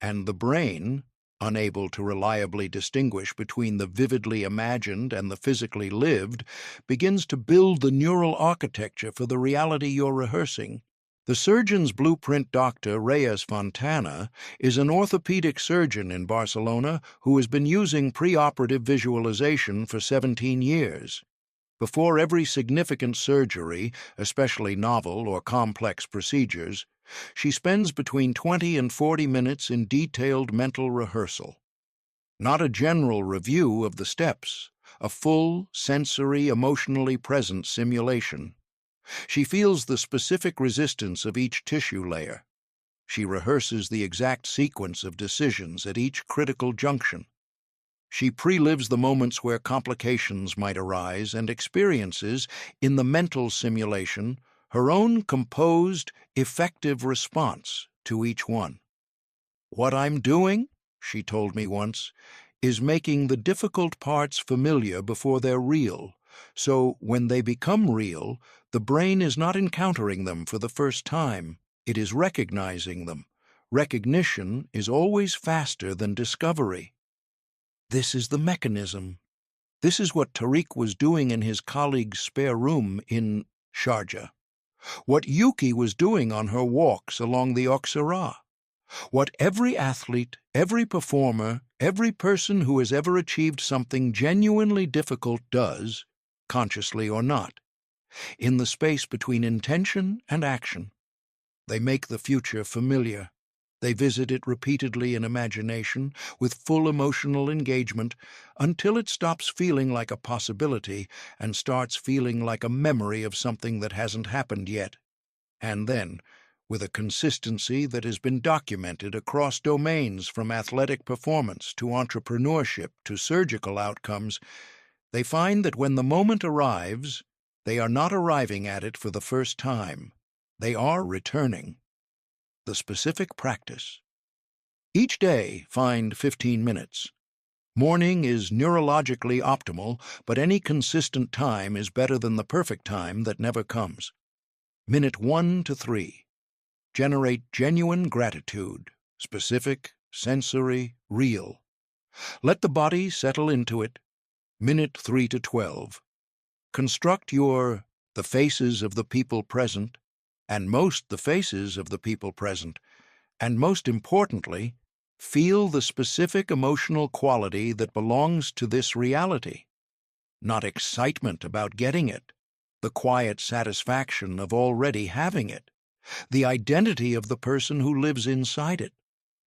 And the brain, unable to reliably distinguish between the vividly imagined and the physically lived, begins to build the neural architecture for the reality you're rehearsing. The surgeon's blueprint doctor, Reyes Fontana, is an orthopedic surgeon in Barcelona who has been using preoperative visualization for 17 years. Before every significant surgery, especially novel or complex procedures, she spends between 20 and 40 minutes in detailed mental rehearsal. Not a general review of the steps, a full, sensory, emotionally present simulation. She feels the specific resistance of each tissue layer. She rehearses the exact sequence of decisions at each critical junction. She pre-lives the moments where complications might arise and experiences, in the mental simulation, her own composed, effective response to each one. "What I'm doing," she told me once, "is making the difficult parts familiar before they're real, so when they become real, the brain is not encountering them for the first time. It is recognizing them. Recognition is always faster than discovery." This is the mechanism. This is what Tariq was doing in his colleague's spare room in Sharjah. What Yuki was doing on her walks along the Oxirah. What every athlete, every performer, every person who has ever achieved something genuinely difficult does, consciously or not, in the space between intention and action. They make the future familiar. They visit it repeatedly in imagination, with full emotional engagement, until it stops feeling like a possibility and starts feeling like a memory of something that hasn't happened yet. And then, with a consistency that has been documented across domains from athletic performance to entrepreneurship to surgical outcomes, they find that when the moment arrives, they are not arriving at it for the first time. They are returning. The specific practice. Each day, find 15 minutes. Morning is neurologically optimal, but any consistent time is better than the perfect time that never comes. Minute 1 to 3. Generate genuine gratitude, specific, sensory, real. Let the body settle into it. Minute 3 to 12. Construct the faces of the people present, and most the faces of the people present, and most importantly, feel the specific emotional quality that belongs to this reality. Not excitement about getting it, the quiet satisfaction of already having it, The identity of the person who lives inside it.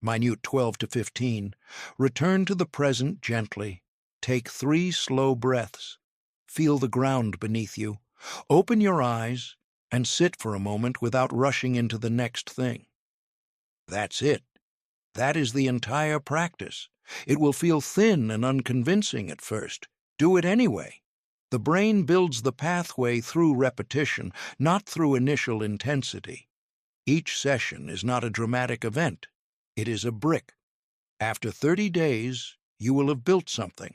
Minute 12 to 15. Return to the present gently. Take 3 slow breaths. Feel the ground beneath you. Open your eyes and sit for a moment without rushing into the next thing. That's it. That is the entire practice. It will feel thin and unconvincing at first. Do it anyway. The brain builds the pathway through repetition, not through initial intensity. Each session is not a dramatic event. It is a brick. After 30 days, you will have built something.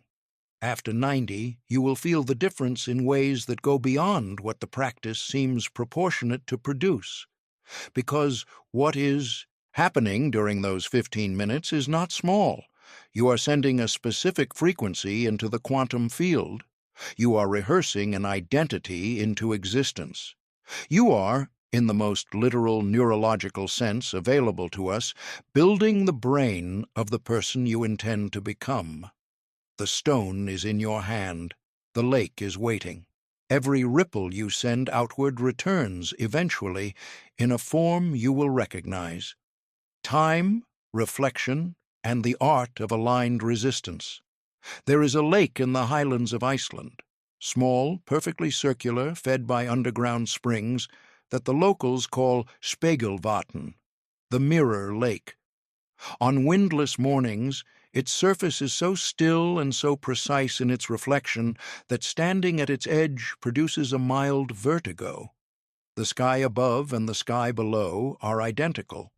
After 90, you will feel the difference in ways that go beyond what the practice seems proportionate to produce. Because what is happening during those 15 minutes is not small. You are sending a specific frequency into the quantum field. You are rehearsing an identity into existence. You are, in the most literal neurological sense available to us, building the brain of the person you intend to become. The stone is in your hand. The lake is waiting. Every ripple you send outward returns, eventually, in a form you will recognize. Time, reflection, and the art of aligned resistance. There is a lake in the highlands of Iceland, small, perfectly circular, fed by underground springs, that the locals call Spegelvatn, the mirror lake. On windless mornings, its surface is so still and so precise in its reflection that standing at its edge produces a mild vertigo. The sky above and the sky below are identical.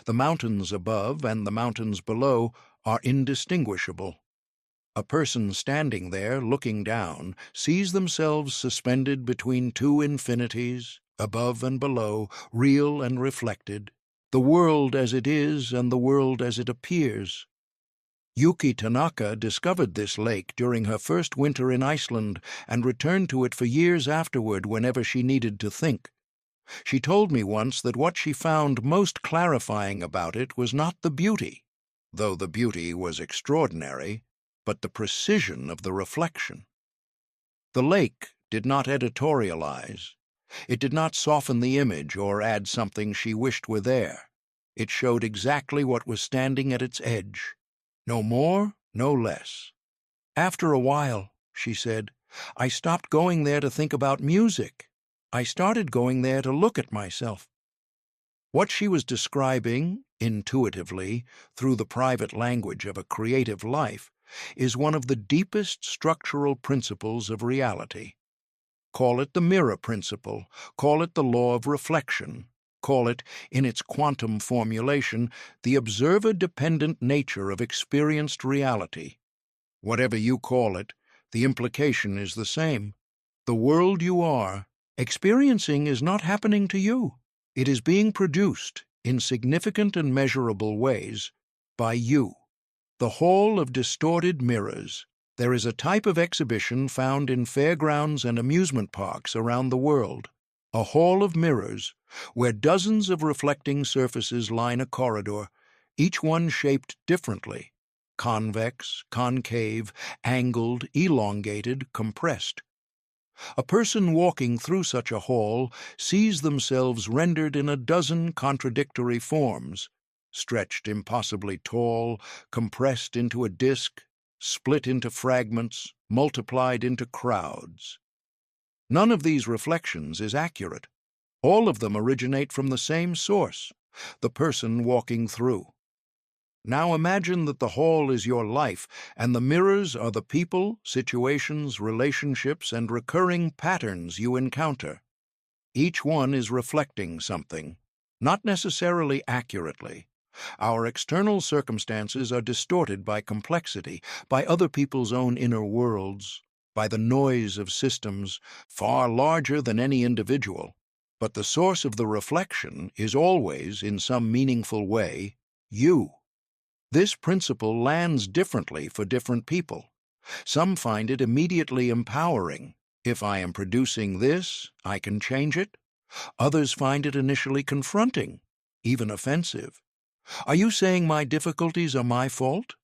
The mountains above and the mountains below are indistinguishable. A person standing there, looking down, sees themselves suspended between 2 infinities, above and below, real and reflected, the world as it is and the world as it appears. Yuki Tanaka discovered this lake during her first winter in Iceland and returned to it for years afterward whenever she needed to think. She told me once that what she found most clarifying about it was not the beauty, though the beauty was extraordinary, but the precision of the reflection. The lake did not editorialize. It did not soften the image or add something she wished were there. It showed exactly what was standing at its edge. No more, no less. After a while, she said, I stopped going there to think about music. I started going there to look at myself. What she was describing, intuitively, through the private language of a creative life, is one of the deepest structural principles of reality. Call it the mirror principle, call it the law of reflection, call it, in its quantum formulation, the observer-dependent nature of experienced reality. Whatever you call it, the implication is the same. The world you are experiencing is not happening to you. It is being produced, in significant and measurable ways, by you. The Hall of Distorted Mirrors. There is a type of exhibition found in fairgrounds and amusement parks around the world. A hall of mirrors, where dozens of reflecting surfaces line a corridor, each one shaped differently. Convex, concave, angled, elongated, compressed. A person walking through such a hall sees themselves rendered in a dozen contradictory forms, stretched impossibly tall, compressed into a disk, split into fragments, multiplied into crowds. None of these reflections is accurate. All of them originate from the same source, the person walking through. Now imagine that the hall is your life, and the mirrors are the people, situations, relationships, and recurring patterns you encounter. Each one is reflecting something, not necessarily accurately. Our external circumstances are distorted by complexity, by other people's own inner worlds, by the noise of systems far larger than any individual. But the source of the reflection is always, in some meaningful way, you. This principle lands differently for different people. Some find it immediately empowering. If I am producing this, I can change it. Others find it initially confronting, even offensive. Are you saying my difficulties are my fault?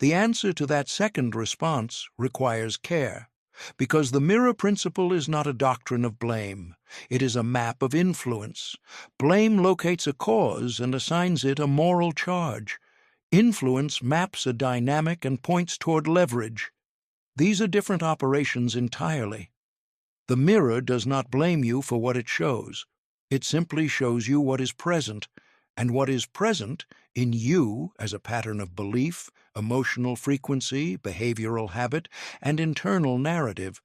The answer to that second response requires care. Because the mirror principle is not a doctrine of blame. It is a map of influence. Blame locates a cause and assigns it a moral charge. Influence maps a dynamic and points toward leverage. These are different operations entirely. The mirror does not blame you for what it shows. It simply shows you what is present, and what is present in you as a pattern of belief, emotional frequency, behavioral habit, and internal narrative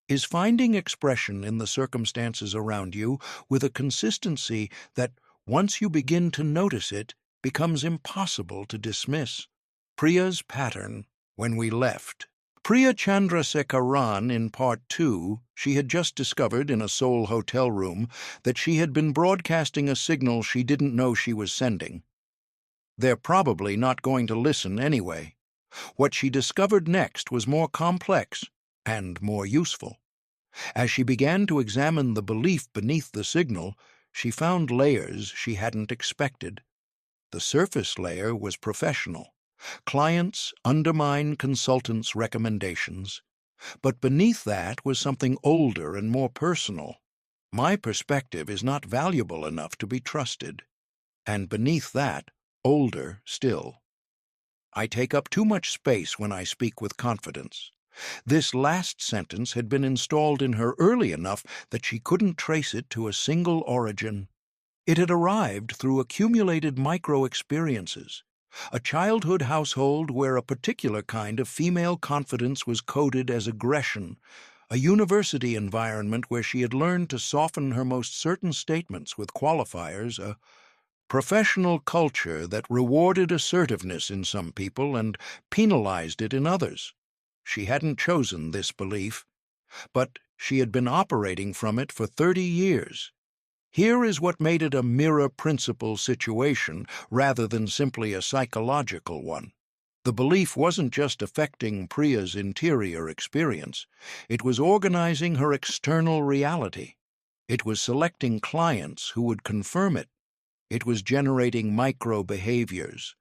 is finding expression in the circumstances around you with a consistency that, once you begin to notice it, becomes impossible to dismiss. Priya's pattern when we left. Priya Chandrasekharan in Part 2, she had just discovered in a Seoul hotel room that she had been broadcasting a signal she didn't know she was sending. They're probably not going to listen anyway. What she discovered next was more complex and more useful. As she began to examine the belief beneath the signal, she found layers she hadn't expected. The surface layer was professional. Clients undermine consultants' recommendations. But beneath that was something older and more personal. My perspective is not valuable enough to be trusted. And beneath that, older still. I take up too much space when I speak with confidence. This last sentence had been installed in her early enough that she couldn't trace it to a single origin. It had arrived through accumulated micro-experiences. A childhood household where a particular kind of female confidence was coded as aggression, a university environment where she had learned to soften her most certain statements with qualifiers, a professional culture that rewarded assertiveness in some people and penalized it in others. She hadn't chosen this belief, but she had been operating from it for 30 years. Here is what made it a mirror principle situation rather than simply a psychological one. The belief wasn't just affecting Priya's interior experience. It was organizing her external reality. It was selecting clients who would confirm it. It was generating micro-behaviors.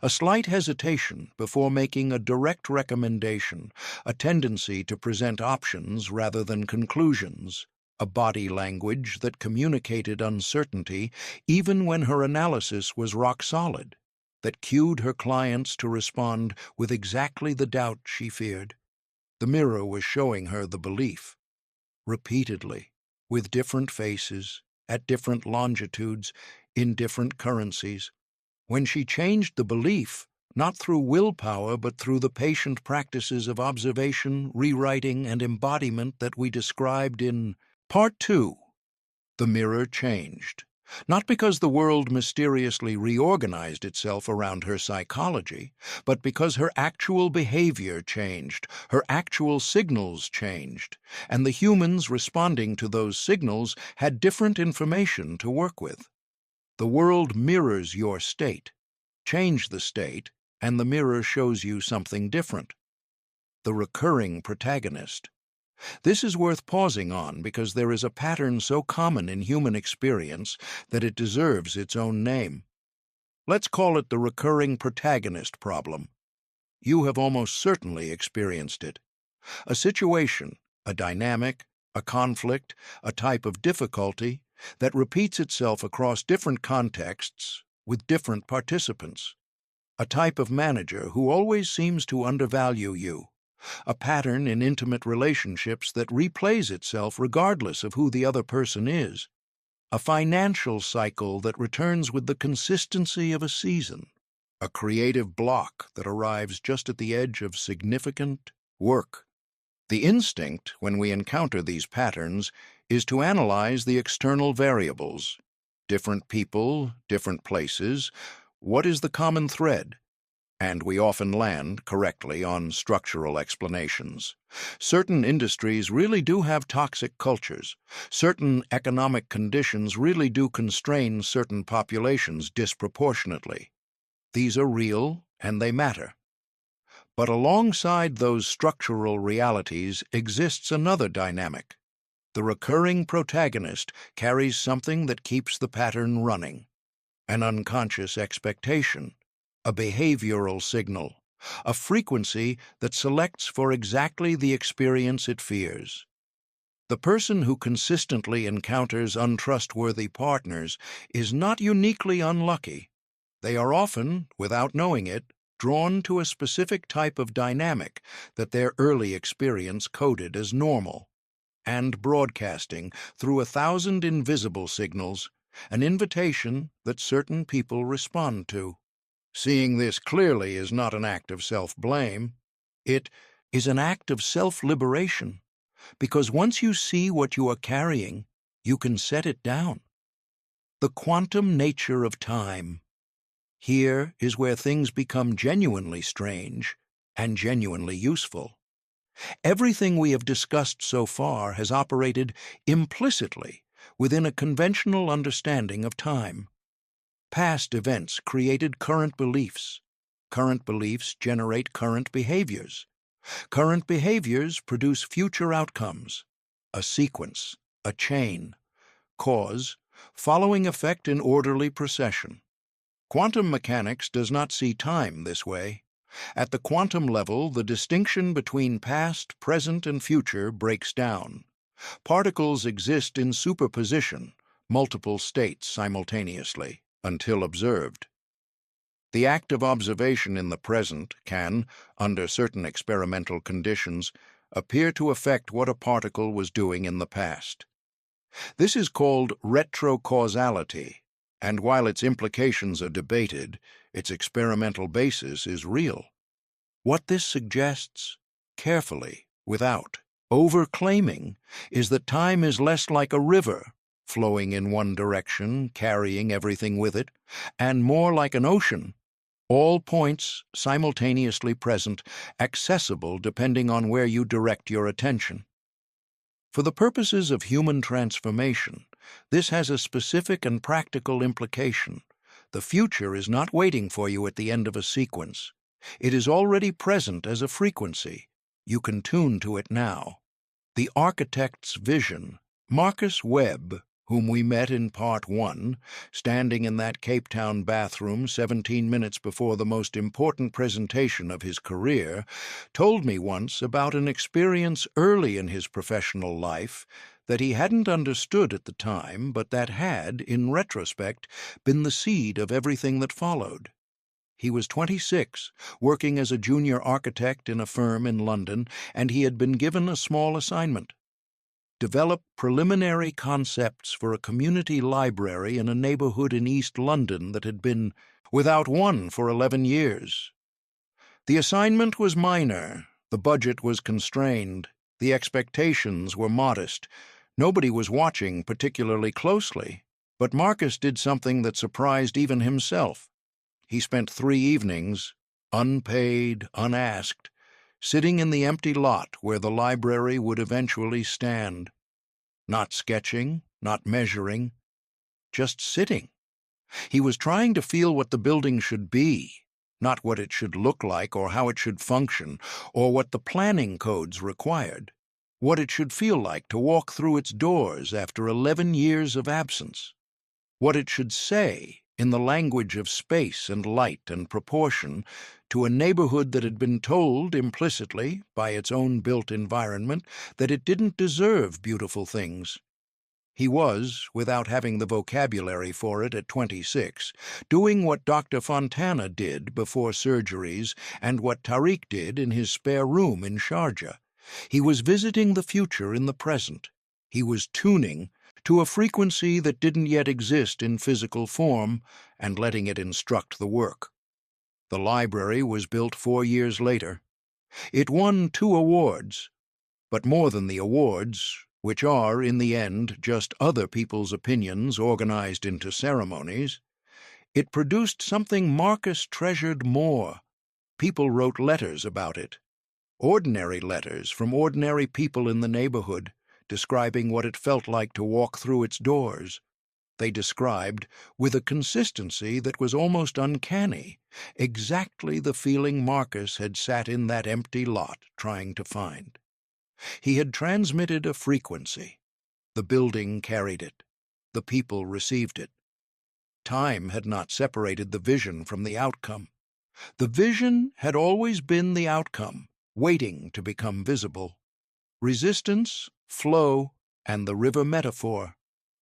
A slight hesitation before making a direct recommendation, a tendency to present options rather than conclusions, a body language that communicated uncertainty even when her analysis was rock solid, that cued her clients to respond with exactly the doubt she feared. The mirror was showing her the belief, repeatedly, with different faces, at different longitudes, in different currencies. When she changed the belief, not through willpower but through the patient practices of observation, rewriting, and embodiment that we described in Part 2, the mirror changed. Not because the world mysteriously reorganized itself around her psychology, but because her actual behavior changed, her actual signals changed, and the humans responding to those signals had different information to work with. The world mirrors your state. Change the state, and the mirror shows you something different. The recurring protagonist. This is worth pausing on because there is a pattern so common in human experience that it deserves its own name. Let's call it the recurring protagonist problem. You have almost certainly experienced it. A situation, a dynamic, a conflict, a type of difficulty that repeats itself across different contexts with different participants. A type of manager who always seems to undervalue you. A pattern in intimate relationships that replays itself regardless of who the other person is. A financial cycle that returns with the consistency of a season. A creative block that arrives just at the edge of significant work. The instinct, when we encounter these patterns, is to analyze the external variables. Different people, different places. What is the common thread? And we often land, correctly, on structural explanations. Certain industries really do have toxic cultures. Certain economic conditions really do constrain certain populations disproportionately. These are real, and they matter. But alongside those structural realities exists another dynamic. The recurring protagonist carries something that keeps the pattern running. An unconscious expectation. A behavioral signal, a frequency that selects for exactly the experience it fears. The person who consistently encounters untrustworthy partners is not uniquely unlucky. They are often, without knowing it, drawn to a specific type of dynamic that their early experience coded as normal, and broadcasting through 1,000 invisible signals an invitation that certain people respond to. Seeing this clearly is not an act of self-blame. It is an act of self-liberation, because once you see what you are carrying, you can set it down. The quantum nature of time. Here is where things become genuinely strange and genuinely useful. Everything we have discussed so far has operated implicitly within a conventional understanding of time. Past events created current beliefs. Current beliefs generate current behaviors. Current behaviors produce future outcomes. A sequence, a chain, cause, following effect in orderly procession. Quantum mechanics does not see time this way. At the quantum level, the distinction between past, present, and future breaks down. Particles exist in superposition, multiple states simultaneously, until observed. The act of observation in the present can, under certain experimental conditions, appear to affect what a particle was doing in the past. This is called retrocausality, and while its implications are debated, its experimental basis is real. What this suggests, carefully, without overclaiming, is that time is less like a river, flowing in one direction, carrying everything with it, and more like an ocean, all points simultaneously present, accessible depending on where you direct your attention. For the purposes of human transformation, this has a specific and practical implication. The future is not waiting for you at the end of a sequence. It is already present as a frequency. You can tune to it now. The architect's vision. Marcus Webb, whom we met in Part 1, standing in that Cape Town bathroom 17 minutes before the most important presentation of his career, told me once about an experience early in his professional life that he hadn't understood at the time, but that had, in retrospect, been the seed of everything that followed. He was 26, working as a junior architect in a firm in London, and he had been given a small assignment: develop preliminary concepts for a community library in a neighborhood in East London that had been without one for 11 years. The assignment was minor, the budget was constrained, the expectations were modest. Nobody was watching particularly closely, but Marcus did something that surprised even himself. He spent 3 evenings, unpaid, unasked, sitting in the empty lot where the library would eventually stand. Not sketching, not measuring, just sitting. He was trying to feel what the building should be, not what it should look like or how it should function, or what the planning codes required, what it should feel like to walk through its doors after 11 years of absence, what it should say in the language of space and light and proportion to a neighborhood that had been told implicitly by its own built environment that it didn't deserve beautiful things. He was, without having the vocabulary for it at 26, doing what Dr. Fontana did before surgeries and what Tariq did in his spare room in Sharjah. He was visiting the future in the present. He was tuning to a frequency that didn't yet exist in physical form and letting it instruct the work. The library was built 4 years later. It won 2 awards, but more than the awards, which are, in the end, just other people's opinions organized into ceremonies, it produced something Marcus treasured more. People wrote letters about it. Ordinary letters from ordinary people in the neighborhood, describing what it felt like to walk through its doors. They described, with a consistency that was almost uncanny, exactly the feeling Marcus had sat in that empty lot trying to find. He had transmitted a frequency. The building carried it. The people received it. Time had not separated the vision from the outcome. The vision had always been the outcome, waiting to become visible. Resistance, flow, and the river metaphor.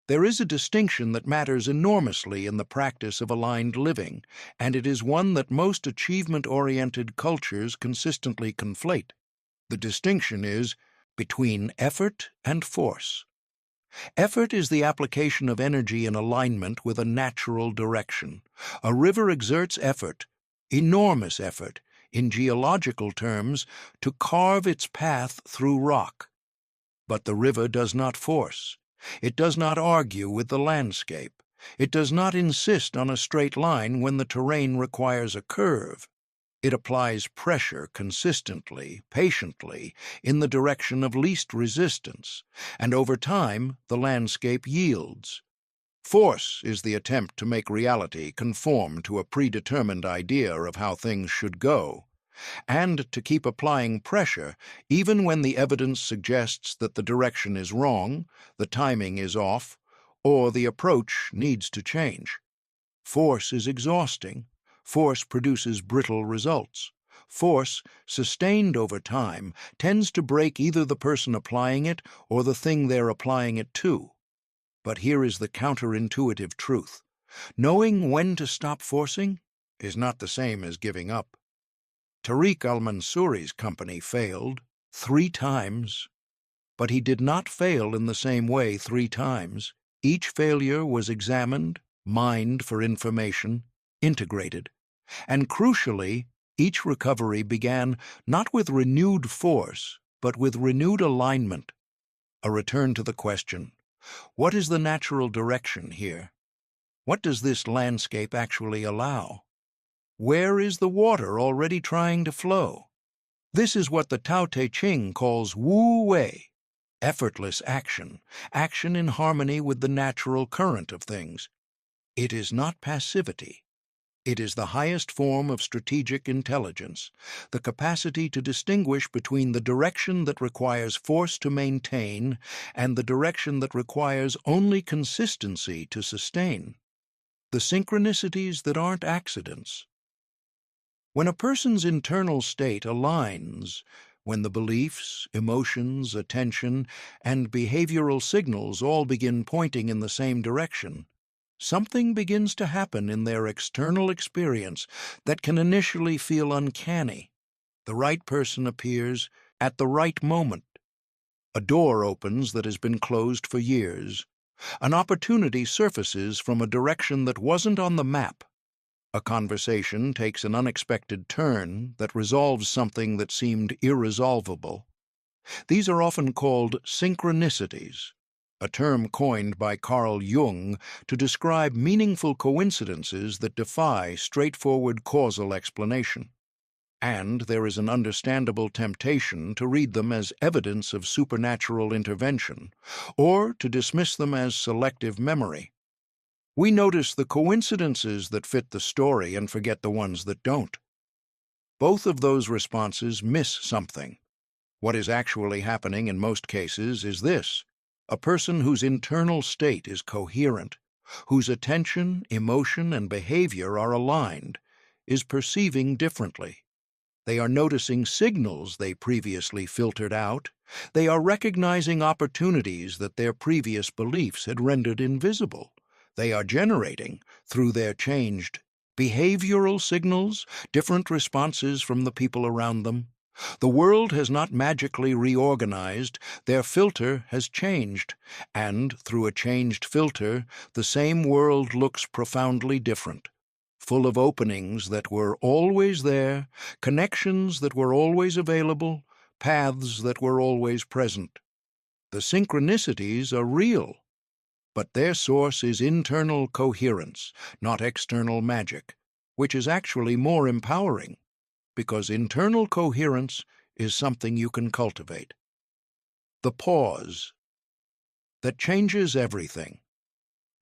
There is a distinction that matters enormously in the practice of aligned living, and it is one that most achievement-oriented cultures consistently conflate. The distinction is between effort and force. Effort is the application of energy in alignment with a natural direction. A river exerts effort, enormous effort, in geological terms, to carve its path through rock. But the river does not force. It does not argue with the landscape. It does not insist on a straight line when the terrain requires a curve. It applies pressure consistently, patiently, in the direction of least resistance, and over time the landscape yields. Force is the attempt to make reality conform to a predetermined idea of how things should go, and to keep applying pressure even when the evidence suggests that the direction is wrong, the timing is off, or the approach needs to change. Force is exhausting. Force produces brittle results. Force, sustained over time, tends to break either the person applying it or the thing they're applying it to. But here is the counterintuitive truth. Knowing when to stop forcing is not the same as giving up. Tariq al-Mansouri's company failed 3 times, but he did not fail in the same way 3 times. Each failure was examined, mined for information, integrated, and crucially, each recovery began not with renewed force, but with renewed alignment. A return to the question, what is the natural direction here? What does this landscape actually allow? Where is the water already trying to flow? This is what the Tao Te Ching calls Wu Wei, effortless action, action in harmony with the natural current of things. It is not passivity. It is the highest form of strategic intelligence, the capacity to distinguish between the direction that requires force to maintain and the direction that requires only consistency to sustain. The synchronicities that aren't accidents. When a person's internal state aligns, when the beliefs, emotions, attention, and behavioral signals all begin pointing in the same direction, something begins to happen in their external experience that can initially feel uncanny. The right person appears at the right moment. A door opens that has been closed for years. An opportunity surfaces from a direction that wasn't on the map. A conversation takes an unexpected turn that resolves something that seemed irresolvable. These are often called synchronicities, a term coined by Carl Jung to describe meaningful coincidences that defy straightforward causal explanation. And there is an understandable temptation to read them as evidence of supernatural intervention, or to dismiss them as selective memory. We notice the coincidences that fit the story and forget the ones that don't. Both of those responses miss something. What is actually happening in most cases is this: a person whose internal state is coherent, whose attention, emotion, and behavior are aligned, is perceiving differently. They are noticing signals they previously filtered out. They are recognizing opportunities that their previous beliefs had rendered invisible. They are generating, through their changed behavioral signals, different responses from the people around them. The world has not magically reorganized, their filter has changed, and through a changed filter, the same world looks profoundly different, full of openings that were always there, connections that were always available, paths that were always present. The synchronicities are real, but their source is internal coherence, not external magic, which is actually more empowering, because internal coherence is something you can cultivate. The pause that changes everything.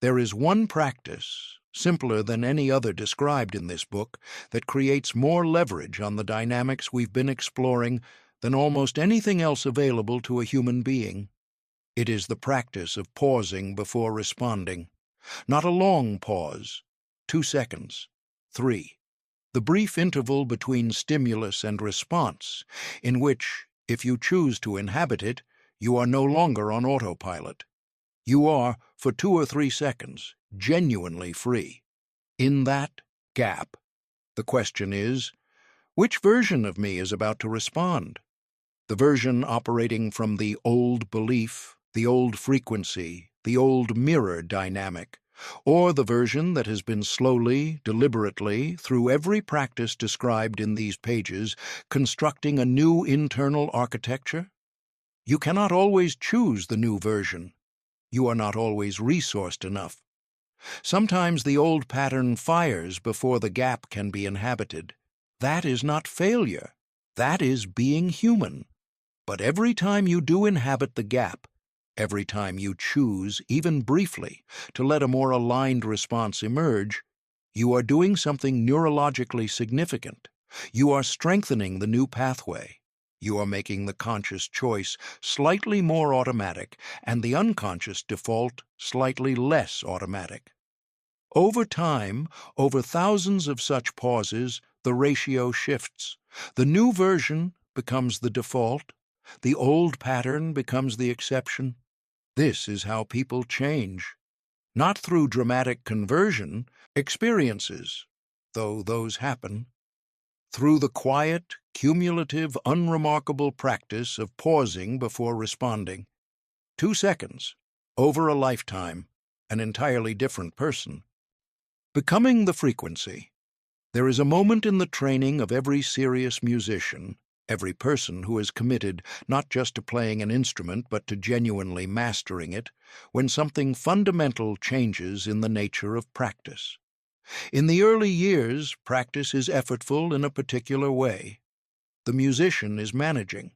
There is one practice, simpler than any other described in this book, that creates more leverage on the dynamics we've been exploring than almost anything else available to a human being. It is the practice of pausing before responding. Not a long pause, 2 seconds, 3. the brief interval between stimulus and response, in which, if you choose to inhabit it, you are no longer on autopilot. You are, for 2 or 3 seconds, genuinely free. In that gap, the question is, which version of me is about to respond? The version operating from the old belief, the old frequency, the old mirror dynamic, or the version that has been slowly, deliberately, through every practice described in these pages, constructing a new internal architecture? You cannot always choose the new version. You are not always resourced enough. Sometimes the old pattern fires before the gap can be inhabited. That is not failure. That is being human. But every time you do inhabit the gap, every time you choose, even briefly, to let a more aligned response emerge, you are doing something neurologically significant. You are strengthening the new pathway. You are making the conscious choice slightly more automatic and the unconscious default slightly less automatic. Over time, over thousands of such pauses, the ratio shifts. The new version becomes the default. The old pattern becomes the exception. This is how people change. Not through dramatic conversion, experiences, though those happen. Through the quiet, cumulative, unremarkable practice of pausing before responding. 2 seconds, over a lifetime, an entirely different person. Becoming the frequency. There is a moment in the training of every serious musician, every person who is committed not just to playing an instrument but to genuinely mastering it, when something fundamental changes in the nature of practice. In the early years, practice is effortful in a particular way. The musician is managing,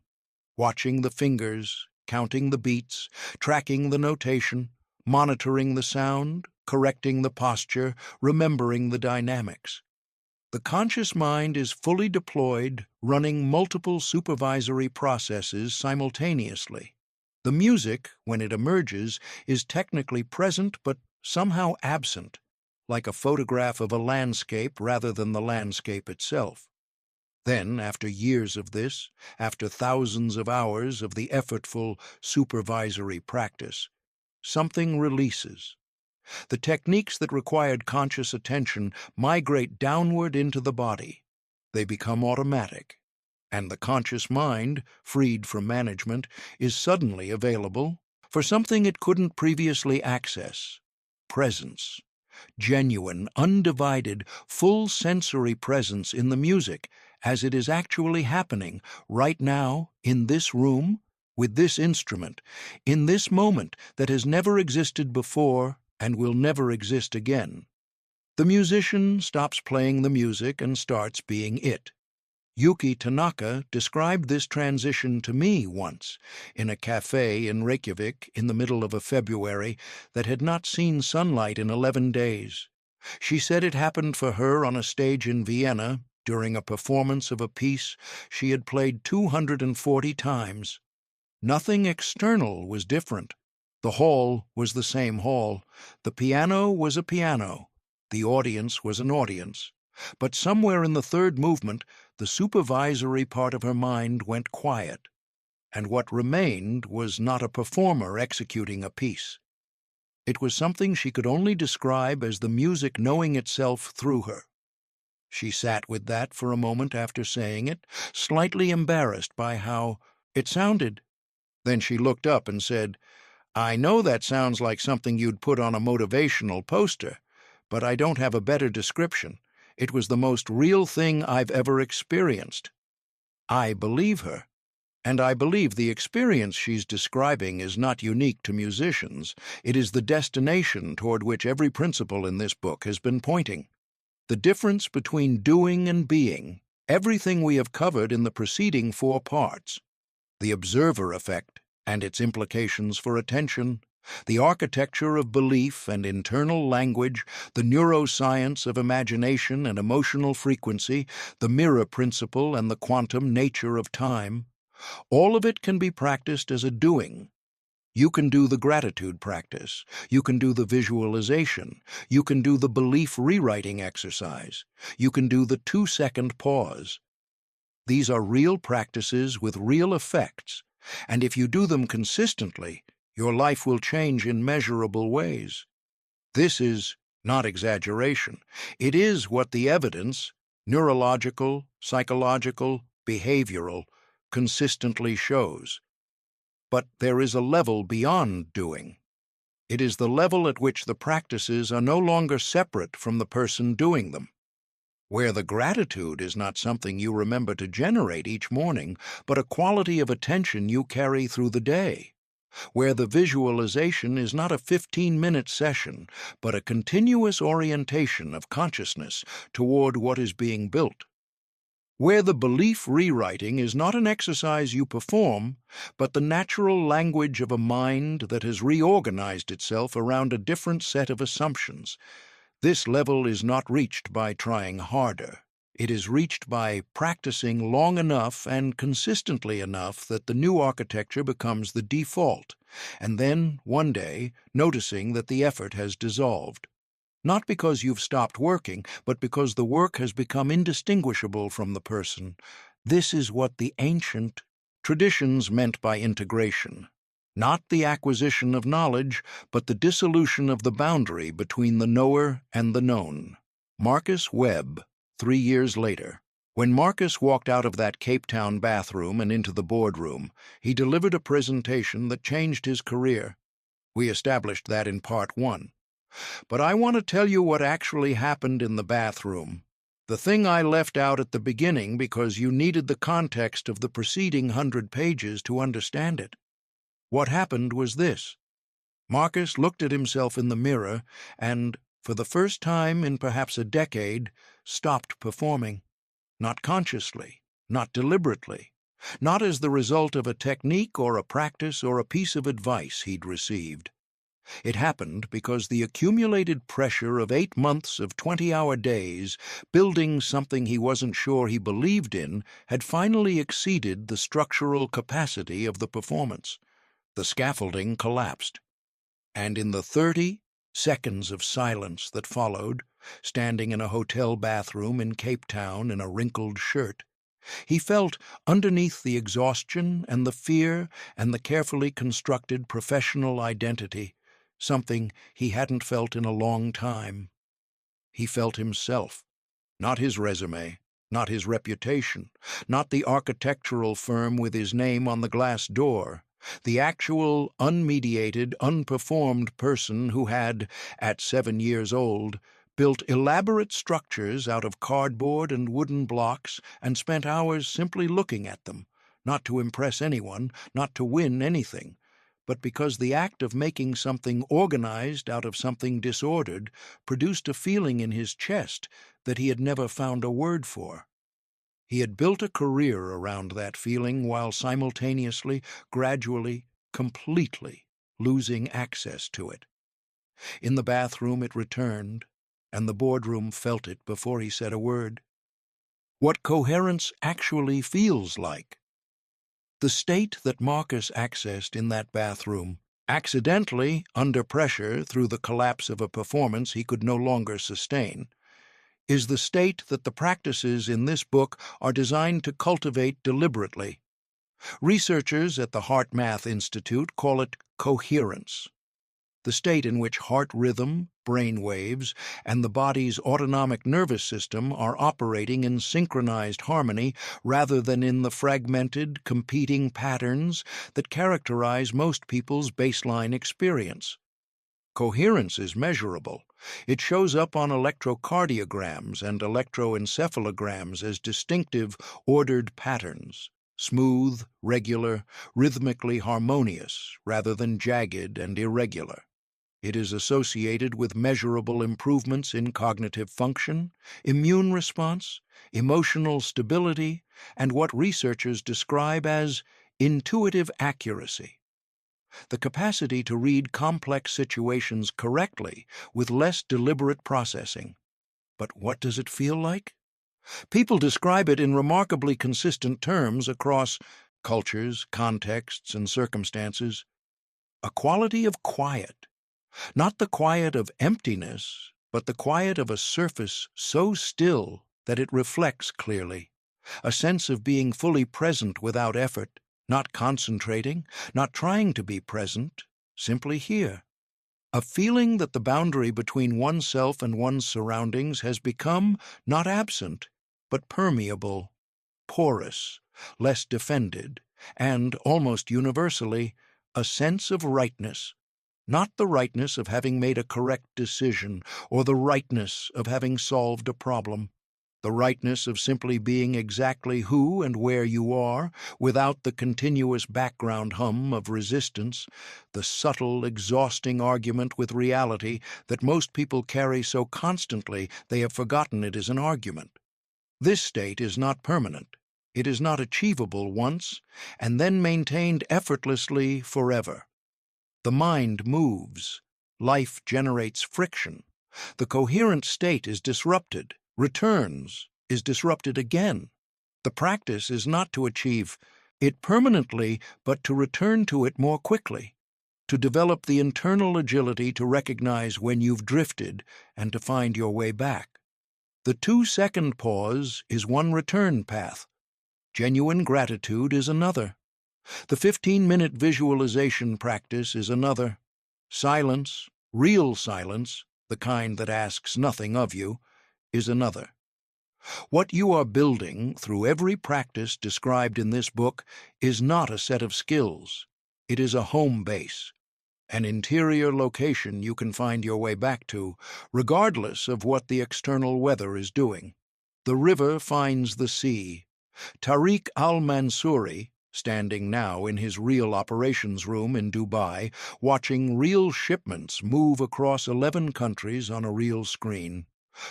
watching the fingers, counting the beats, tracking the notation, monitoring the sound, correcting the posture, remembering the dynamics. The conscious mind is fully deployed, running multiple supervisory processes simultaneously. The music, when it emerges, is technically present but somehow absent, like a photograph of a landscape rather than the landscape itself. Then, after years of this, after thousands of hours of the effortful supervisory practice, something releases. The techniques that required conscious attention migrate downward into the body. They become automatic, and the conscious mind, freed from management, is suddenly available for something it couldn't previously access: presence. Genuine, undivided, full sensory presence in the music as it is actually happening right now, in this room, with this instrument, in this moment that has never existed before and will never exist again. The musician stops playing the music and starts being it. Yuki Tanaka described this transition to me once, in a cafe in Reykjavik in the middle of a February that had not seen sunlight in 11 days. She said it happened for her on a stage in Vienna during a performance of a piece she had played 240 times. Nothing external was different. The hall was the same hall. The piano was a piano. The audience was an audience. But somewhere in the third movement, the supervisory part of her mind went quiet, and what remained was not a performer executing a piece. It was something she could only describe as the music knowing itself through her. She sat with that for a moment after saying it, slightly embarrassed by how it sounded. Then she looked up and said, "I know that sounds like something you'd put on a motivational poster, but I don't have a better description. It was the most real thing I've ever experienced." I believe her, and I believe the experience she's describing is not unique to musicians. It is the destination toward which every principle in this book has been pointing. The difference between doing and being, everything we have covered in the preceding 4 parts. The observer effect and its implications for attention, the architecture of belief and internal language, the neuroscience of imagination and emotional frequency, the mirror principle and the quantum nature of time, all of it can be practiced as a doing. You can do the gratitude practice. You can do the visualization. You can do the belief rewriting exercise. You can do the 2-second pause. These are real practices with real effects, and if you do them consistently, your life will change in measurable ways. This is not exaggeration. It is what the evidence, neurological, psychological, behavioral, consistently shows. But there is a level beyond doing. It is the level at which the practices are no longer separate from the person doing them, where the gratitude is not something you remember to generate each morning, but a quality of attention you carry through the day, where the visualization is not a 15-minute session, but a continuous orientation of consciousness toward what is being built, where the belief rewriting is not an exercise you perform, but the natural language of a mind that has reorganized itself around a different set of assumptions. This level is not reached by trying harder. It is reached by practicing long enough and consistently enough that the new architecture becomes the default, and then, one day, noticing that the effort has dissolved. Not because you've stopped working, but because the work has become indistinguishable from the person. This is what the ancient traditions meant by integration. Not the acquisition of knowledge, but the dissolution of the boundary between the knower and the known. Marcus Webb, 3 years later. When Marcus walked out of that Cape Town bathroom and into the boardroom, he delivered a presentation that changed his career. We established that in Part 1. But I want to tell you what actually happened in the bathroom. The thing I left out at the beginning because you needed the context of the preceding 100 pages to understand it. What happened was this. Marcus looked at himself in the mirror and, for the first time in perhaps a decade, stopped performing. Not consciously, not deliberately, not as the result of a technique or a practice or a piece of advice he'd received. It happened because the accumulated pressure of 8 months of 20-hour days, building something he wasn't sure he believed in, had finally exceeded the structural capacity of the performance. The scaffolding collapsed. And in the 30 seconds of silence that followed, standing in a hotel bathroom in Cape Town in a wrinkled shirt, he felt, underneath the exhaustion and the fear and the carefully constructed professional identity, something he hadn't felt in a long time. He felt himself, not his resume, not his reputation, not the architectural firm with his name on the glass door, the actual, unmediated, unperformed person who had, at 7 years old, built elaborate structures out of cardboard and wooden blocks and spent hours simply looking at them, not to impress anyone, not to win anything, but because the act of making something organized out of something disordered produced a feeling in his chest that he had never found a word for. He had built a career around that feeling while simultaneously, gradually, completely losing access to it. In the bathroom it returned, and the boardroom felt it before he said a word. What coherence actually feels like. The state that Marcus accessed in that bathroom, accidentally, under pressure through the collapse of a performance he could no longer sustain, is the state that the practices in this book are designed to cultivate deliberately. Researchers at the HeartMath Institute call it coherence, the state in which heart rhythm, brain waves, and the body's autonomic nervous system are operating in synchronized harmony rather than in the fragmented, competing patterns that characterize most people's baseline experience. Coherence is measurable. It shows up on electrocardiograms and electroencephalograms as distinctive, ordered patterns, smooth, regular, rhythmically harmonious, rather than jagged and irregular. It is associated with measurable improvements in cognitive function, immune response, emotional stability, and what researchers describe as intuitive accuracy. The capacity to read complex situations correctly with less deliberate processing. But what does it feel like? People describe it in remarkably consistent terms across cultures, contexts, and circumstances. a quality of quiet, not the quiet of emptiness, but the quiet of a surface so still that it reflects clearly, a sense of being fully present without effort, not concentrating, not trying to be present, simply here. A feeling that the boundary between oneself and one's surroundings has become not absent, but permeable, porous, less defended, and, almost universally, a sense of rightness, not the rightness of having made a correct decision or the rightness of having solved a problem, the rightness of simply being exactly who and where you are, without the continuous background hum of resistance, the subtle, exhausting argument with reality that most people carry so constantly they have forgotten it is an argument. This state is not permanent. It is not achievable once, and then maintained effortlessly forever. The mind moves. Life generates friction. The coherent state is disrupted, returns, is disrupted again. The practice is not to achieve it permanently, but to return to it more quickly, to develop the internal agility to recognize when you've drifted and to find your way back. The 2-second pause is one return path. Genuine gratitude is another. The 15-minute visualization practice is another. Silence, real silence, the kind that asks nothing of you, is another. What you are building through every practice described in this book is not a set of skills. It is a home base, an interior location you can find your way back to, regardless of what the external weather is doing. The river finds the sea. Tariq al-Mansouri, standing now in his real operations room in Dubai, watching real shipments move across 11 countries on a real screen,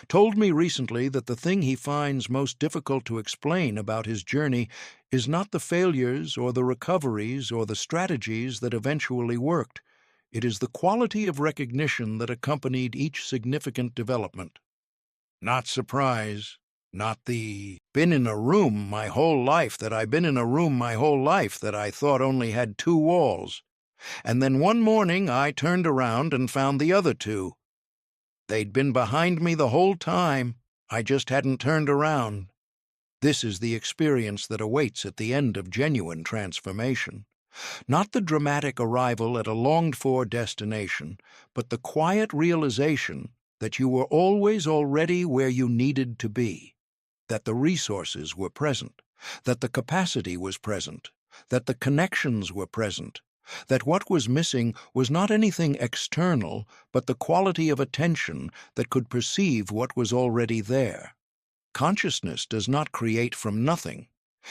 told me recently that the thing he finds most difficult to explain about his journey is not the failures or the recoveries or the strategies that eventually worked. It is the quality of recognition that accompanied each significant development. Not surprise, not the been in a room my whole life that I thought only had 2 walls. And then one morning I turned around and found the other 2. They'd been behind me the whole time. I just hadn't turned around. This is the experience that awaits at the end of genuine transformation. Not the dramatic arrival at a longed-for destination, but the quiet realization that you were always already where you needed to be, that the resources were present, that the capacity was present, that the connections were present, that what was missing was not anything external, but the quality of attention that could perceive what was already there. Consciousness does not create from nothing.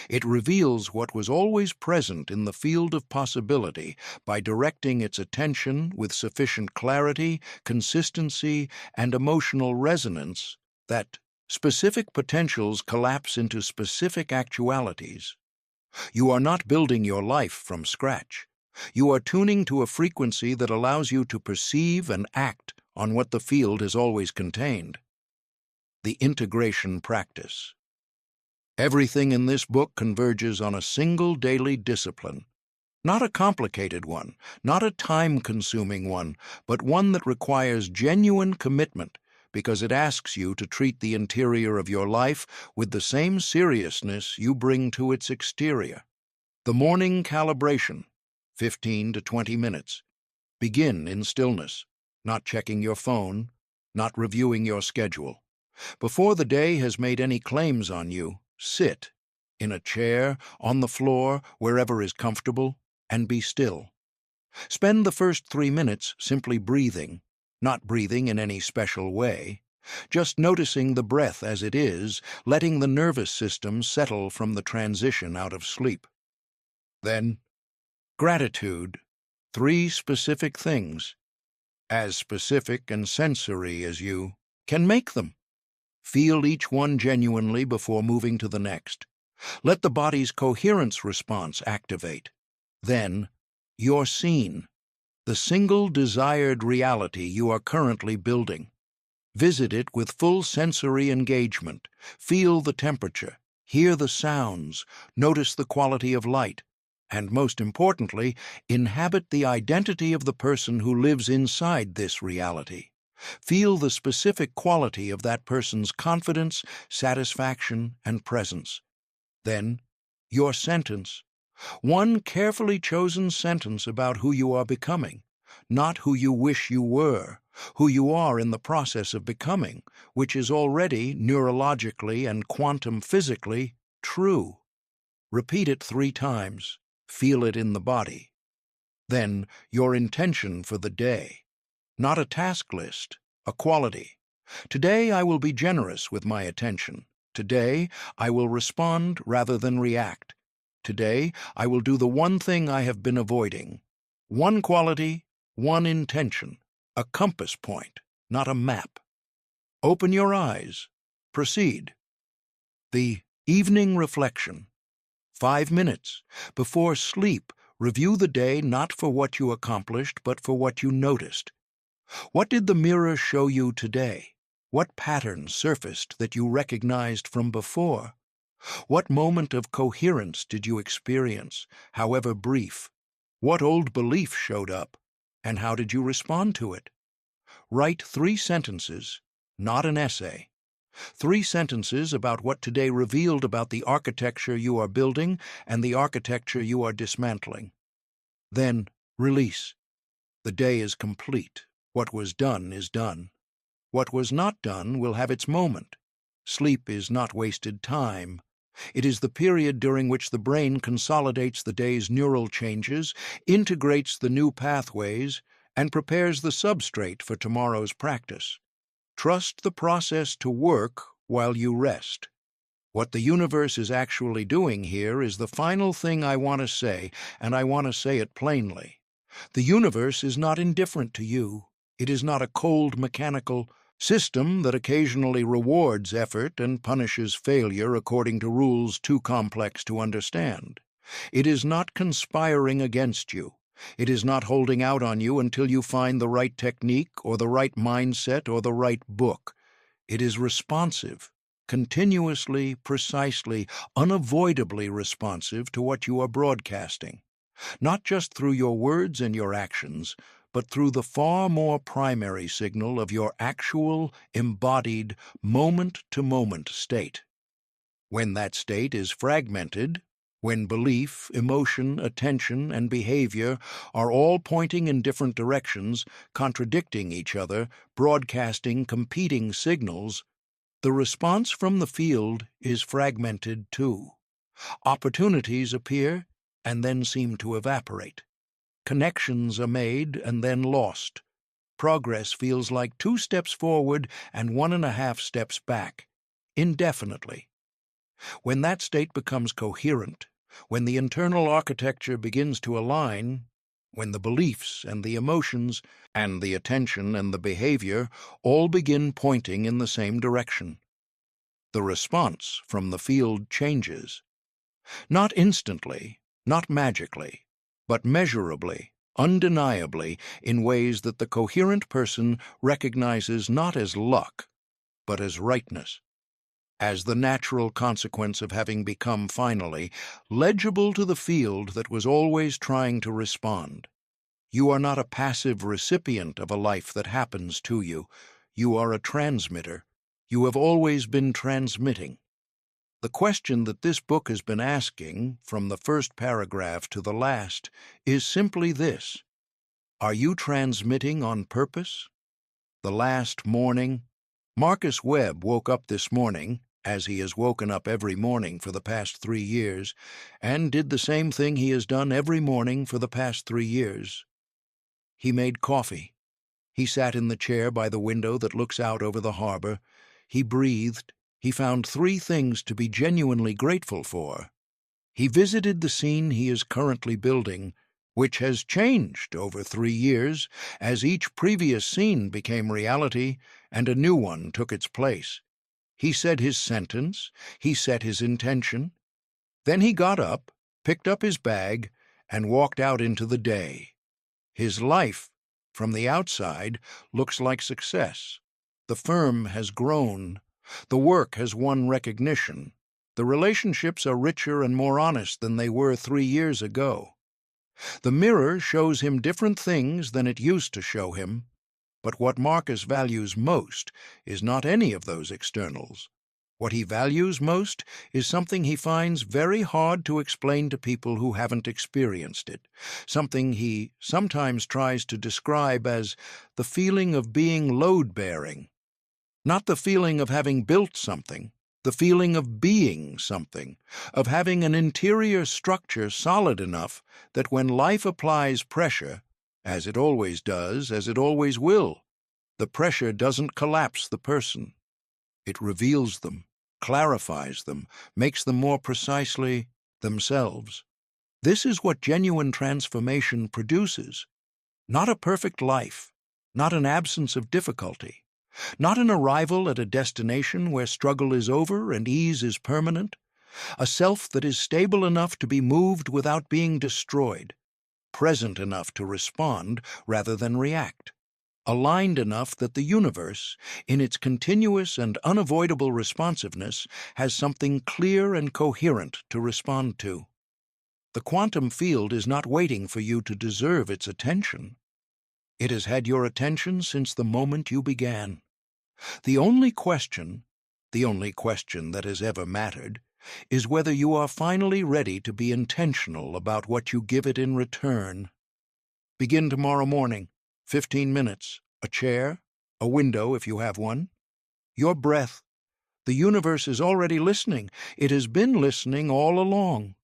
It reveals what was always present in the field of possibility by directing its attention with sufficient clarity, consistency, and emotional resonance that specific potentials collapse into specific actualities. You are not building your life from scratch. You are tuning to a frequency that allows you to perceive and act on what the field has always contained. The integration practice. Everything in this book converges on a single daily discipline. Not a complicated one, not a time-consuming one, but one that requires genuine commitment because it asks you to treat the interior of your life with the same seriousness you bring to its exterior. The morning calibration, 15 to 20 minutes. Begin in stillness, not checking your phone, not reviewing your schedule. Before the day has made any claims on you, sit in a chair, on the floor, wherever is comfortable, and be still. Spend the first 3 minutes simply breathing, not breathing in any special way, just noticing the breath as it is, letting the nervous system settle from the transition out of sleep. Then, gratitude, 3 specific things, as specific and sensory as you can make them. Feel each one genuinely before moving to the next. Let the body's coherence response activate. Then, you're seen, the single desired reality you are currently building. Visit it with full sensory engagement. Feel the temperature, hear the sounds, notice the quality of light, and most importantly, inhabit the identity of the person who lives inside this reality. Feel the specific quality of that person's confidence, satisfaction, and presence. Then, your sentence. One carefully chosen sentence about who you are becoming, not who you wish you were, who you are in the process of becoming, which is already neurologically and quantum physically true. Repeat it 3 times. Feel it in the body. Then, your intention for the day. Not a task list, a quality. Today I will be generous with my attention. Today I will respond rather than react. Today I will do the one thing I have been avoiding. One quality, one intention, a compass point, not a map. Open your eyes. Proceed. The evening reflection. 5 minutes. Before sleep, review the day not for what you accomplished, but for what you noticed. What did the mirror show you today? What pattern surfaced that you recognized from before? What moment of coherence did you experience, however brief? What old belief showed up, and how did you respond to it? Write 3 sentences, not an essay. 3 sentences about what today revealed about the architecture you are building and the architecture you are dismantling. Then, release. The day is complete. What was done is done. What was not done will have its moment. Sleep is not wasted time. It is the period during which the brain consolidates the day's neural changes, integrates the new pathways, and prepares the substrate for tomorrow's practice. Trust the process to work while you rest. What the universe is actually doing here is the final thing I want to say, and I want to say it plainly. The universe is not indifferent to you. It is not a cold, mechanical system that occasionally rewards effort and punishes failure according to rules too complex to understand. It is not conspiring against you. It is not holding out on you until you find the right technique or the right mindset or the right book. It is responsive, continuously, precisely, unavoidably responsive to what you are broadcasting, not just through your words and your actions, but through the far more primary signal of your actual, embodied, moment-to-moment state. When that state is fragmented, when belief, emotion, attention, and behavior are all pointing in different directions, contradicting each other, broadcasting competing signals, the response from the field is fragmented too. Opportunities appear and then seem to evaporate. Connections are made and then lost. Progress feels like 2 steps forward and 1.5 steps back, indefinitely. When that state becomes coherent, when the internal architecture begins to align, when the beliefs and the emotions and the attention and the behavior all begin pointing in the same direction, the response from the field changes. Not instantly, not magically, but measurably, undeniably, in ways that the coherent person recognizes not as luck, but as rightness, as the natural consequence of having become finally legible to the field that was always trying to respond. You are not a passive recipient of a life that happens to you. You are a transmitter. You have always been transmitting. The question that this book has been asking, from the first paragraph to the last, is simply this: are you transmitting on purpose? The last morning, Marcus Webb woke up this morning, as he has woken up every morning for the past 3 years, and did the same thing he has done every morning for the past 3 years. He made coffee. He sat in the chair by the window that looks out over the harbor. He breathed. He found 3 things to be genuinely grateful for. He visited the scene he is currently building, which has changed over 3 years as each previous scene became reality and a new one took its place. He said his sentence. He set his intention. Then he got up, picked up his bag, and walked out into the day. His life, from the outside, looks like success. The firm has grown. The work has won recognition. The relationships are richer and more honest than they were 3 years ago. The mirror shows him different things than it used to show him, but what Marcus values most is not any of those externals. What he values most is something he finds very hard to explain to people who haven't experienced it, something he sometimes tries to describe as the feeling of being load-bearing. Not the feeling of having built something, the feeling of being something, of having an interior structure solid enough that when life applies pressure, as it always does, as it always will, the pressure doesn't collapse the person. It reveals them, clarifies them, makes them more precisely themselves. This is what genuine transformation produces. Not a perfect life, not an absence of difficulty, not an arrival at a destination where struggle is over and ease is permanent, a self that is stable enough to be moved without being destroyed, present enough to respond rather than react, aligned enough that the universe, in its continuous and unavoidable responsiveness, has something clear and coherent to respond to. The quantum field is not waiting for you to deserve its attention. It has had your attention since the moment you began. The only question that has ever mattered, is whether you are finally ready to be intentional about what you give it in return. Begin tomorrow morning. 15 minutes, a chair, a window if you have one. Your breath. The universe is already listening. It has been listening all along.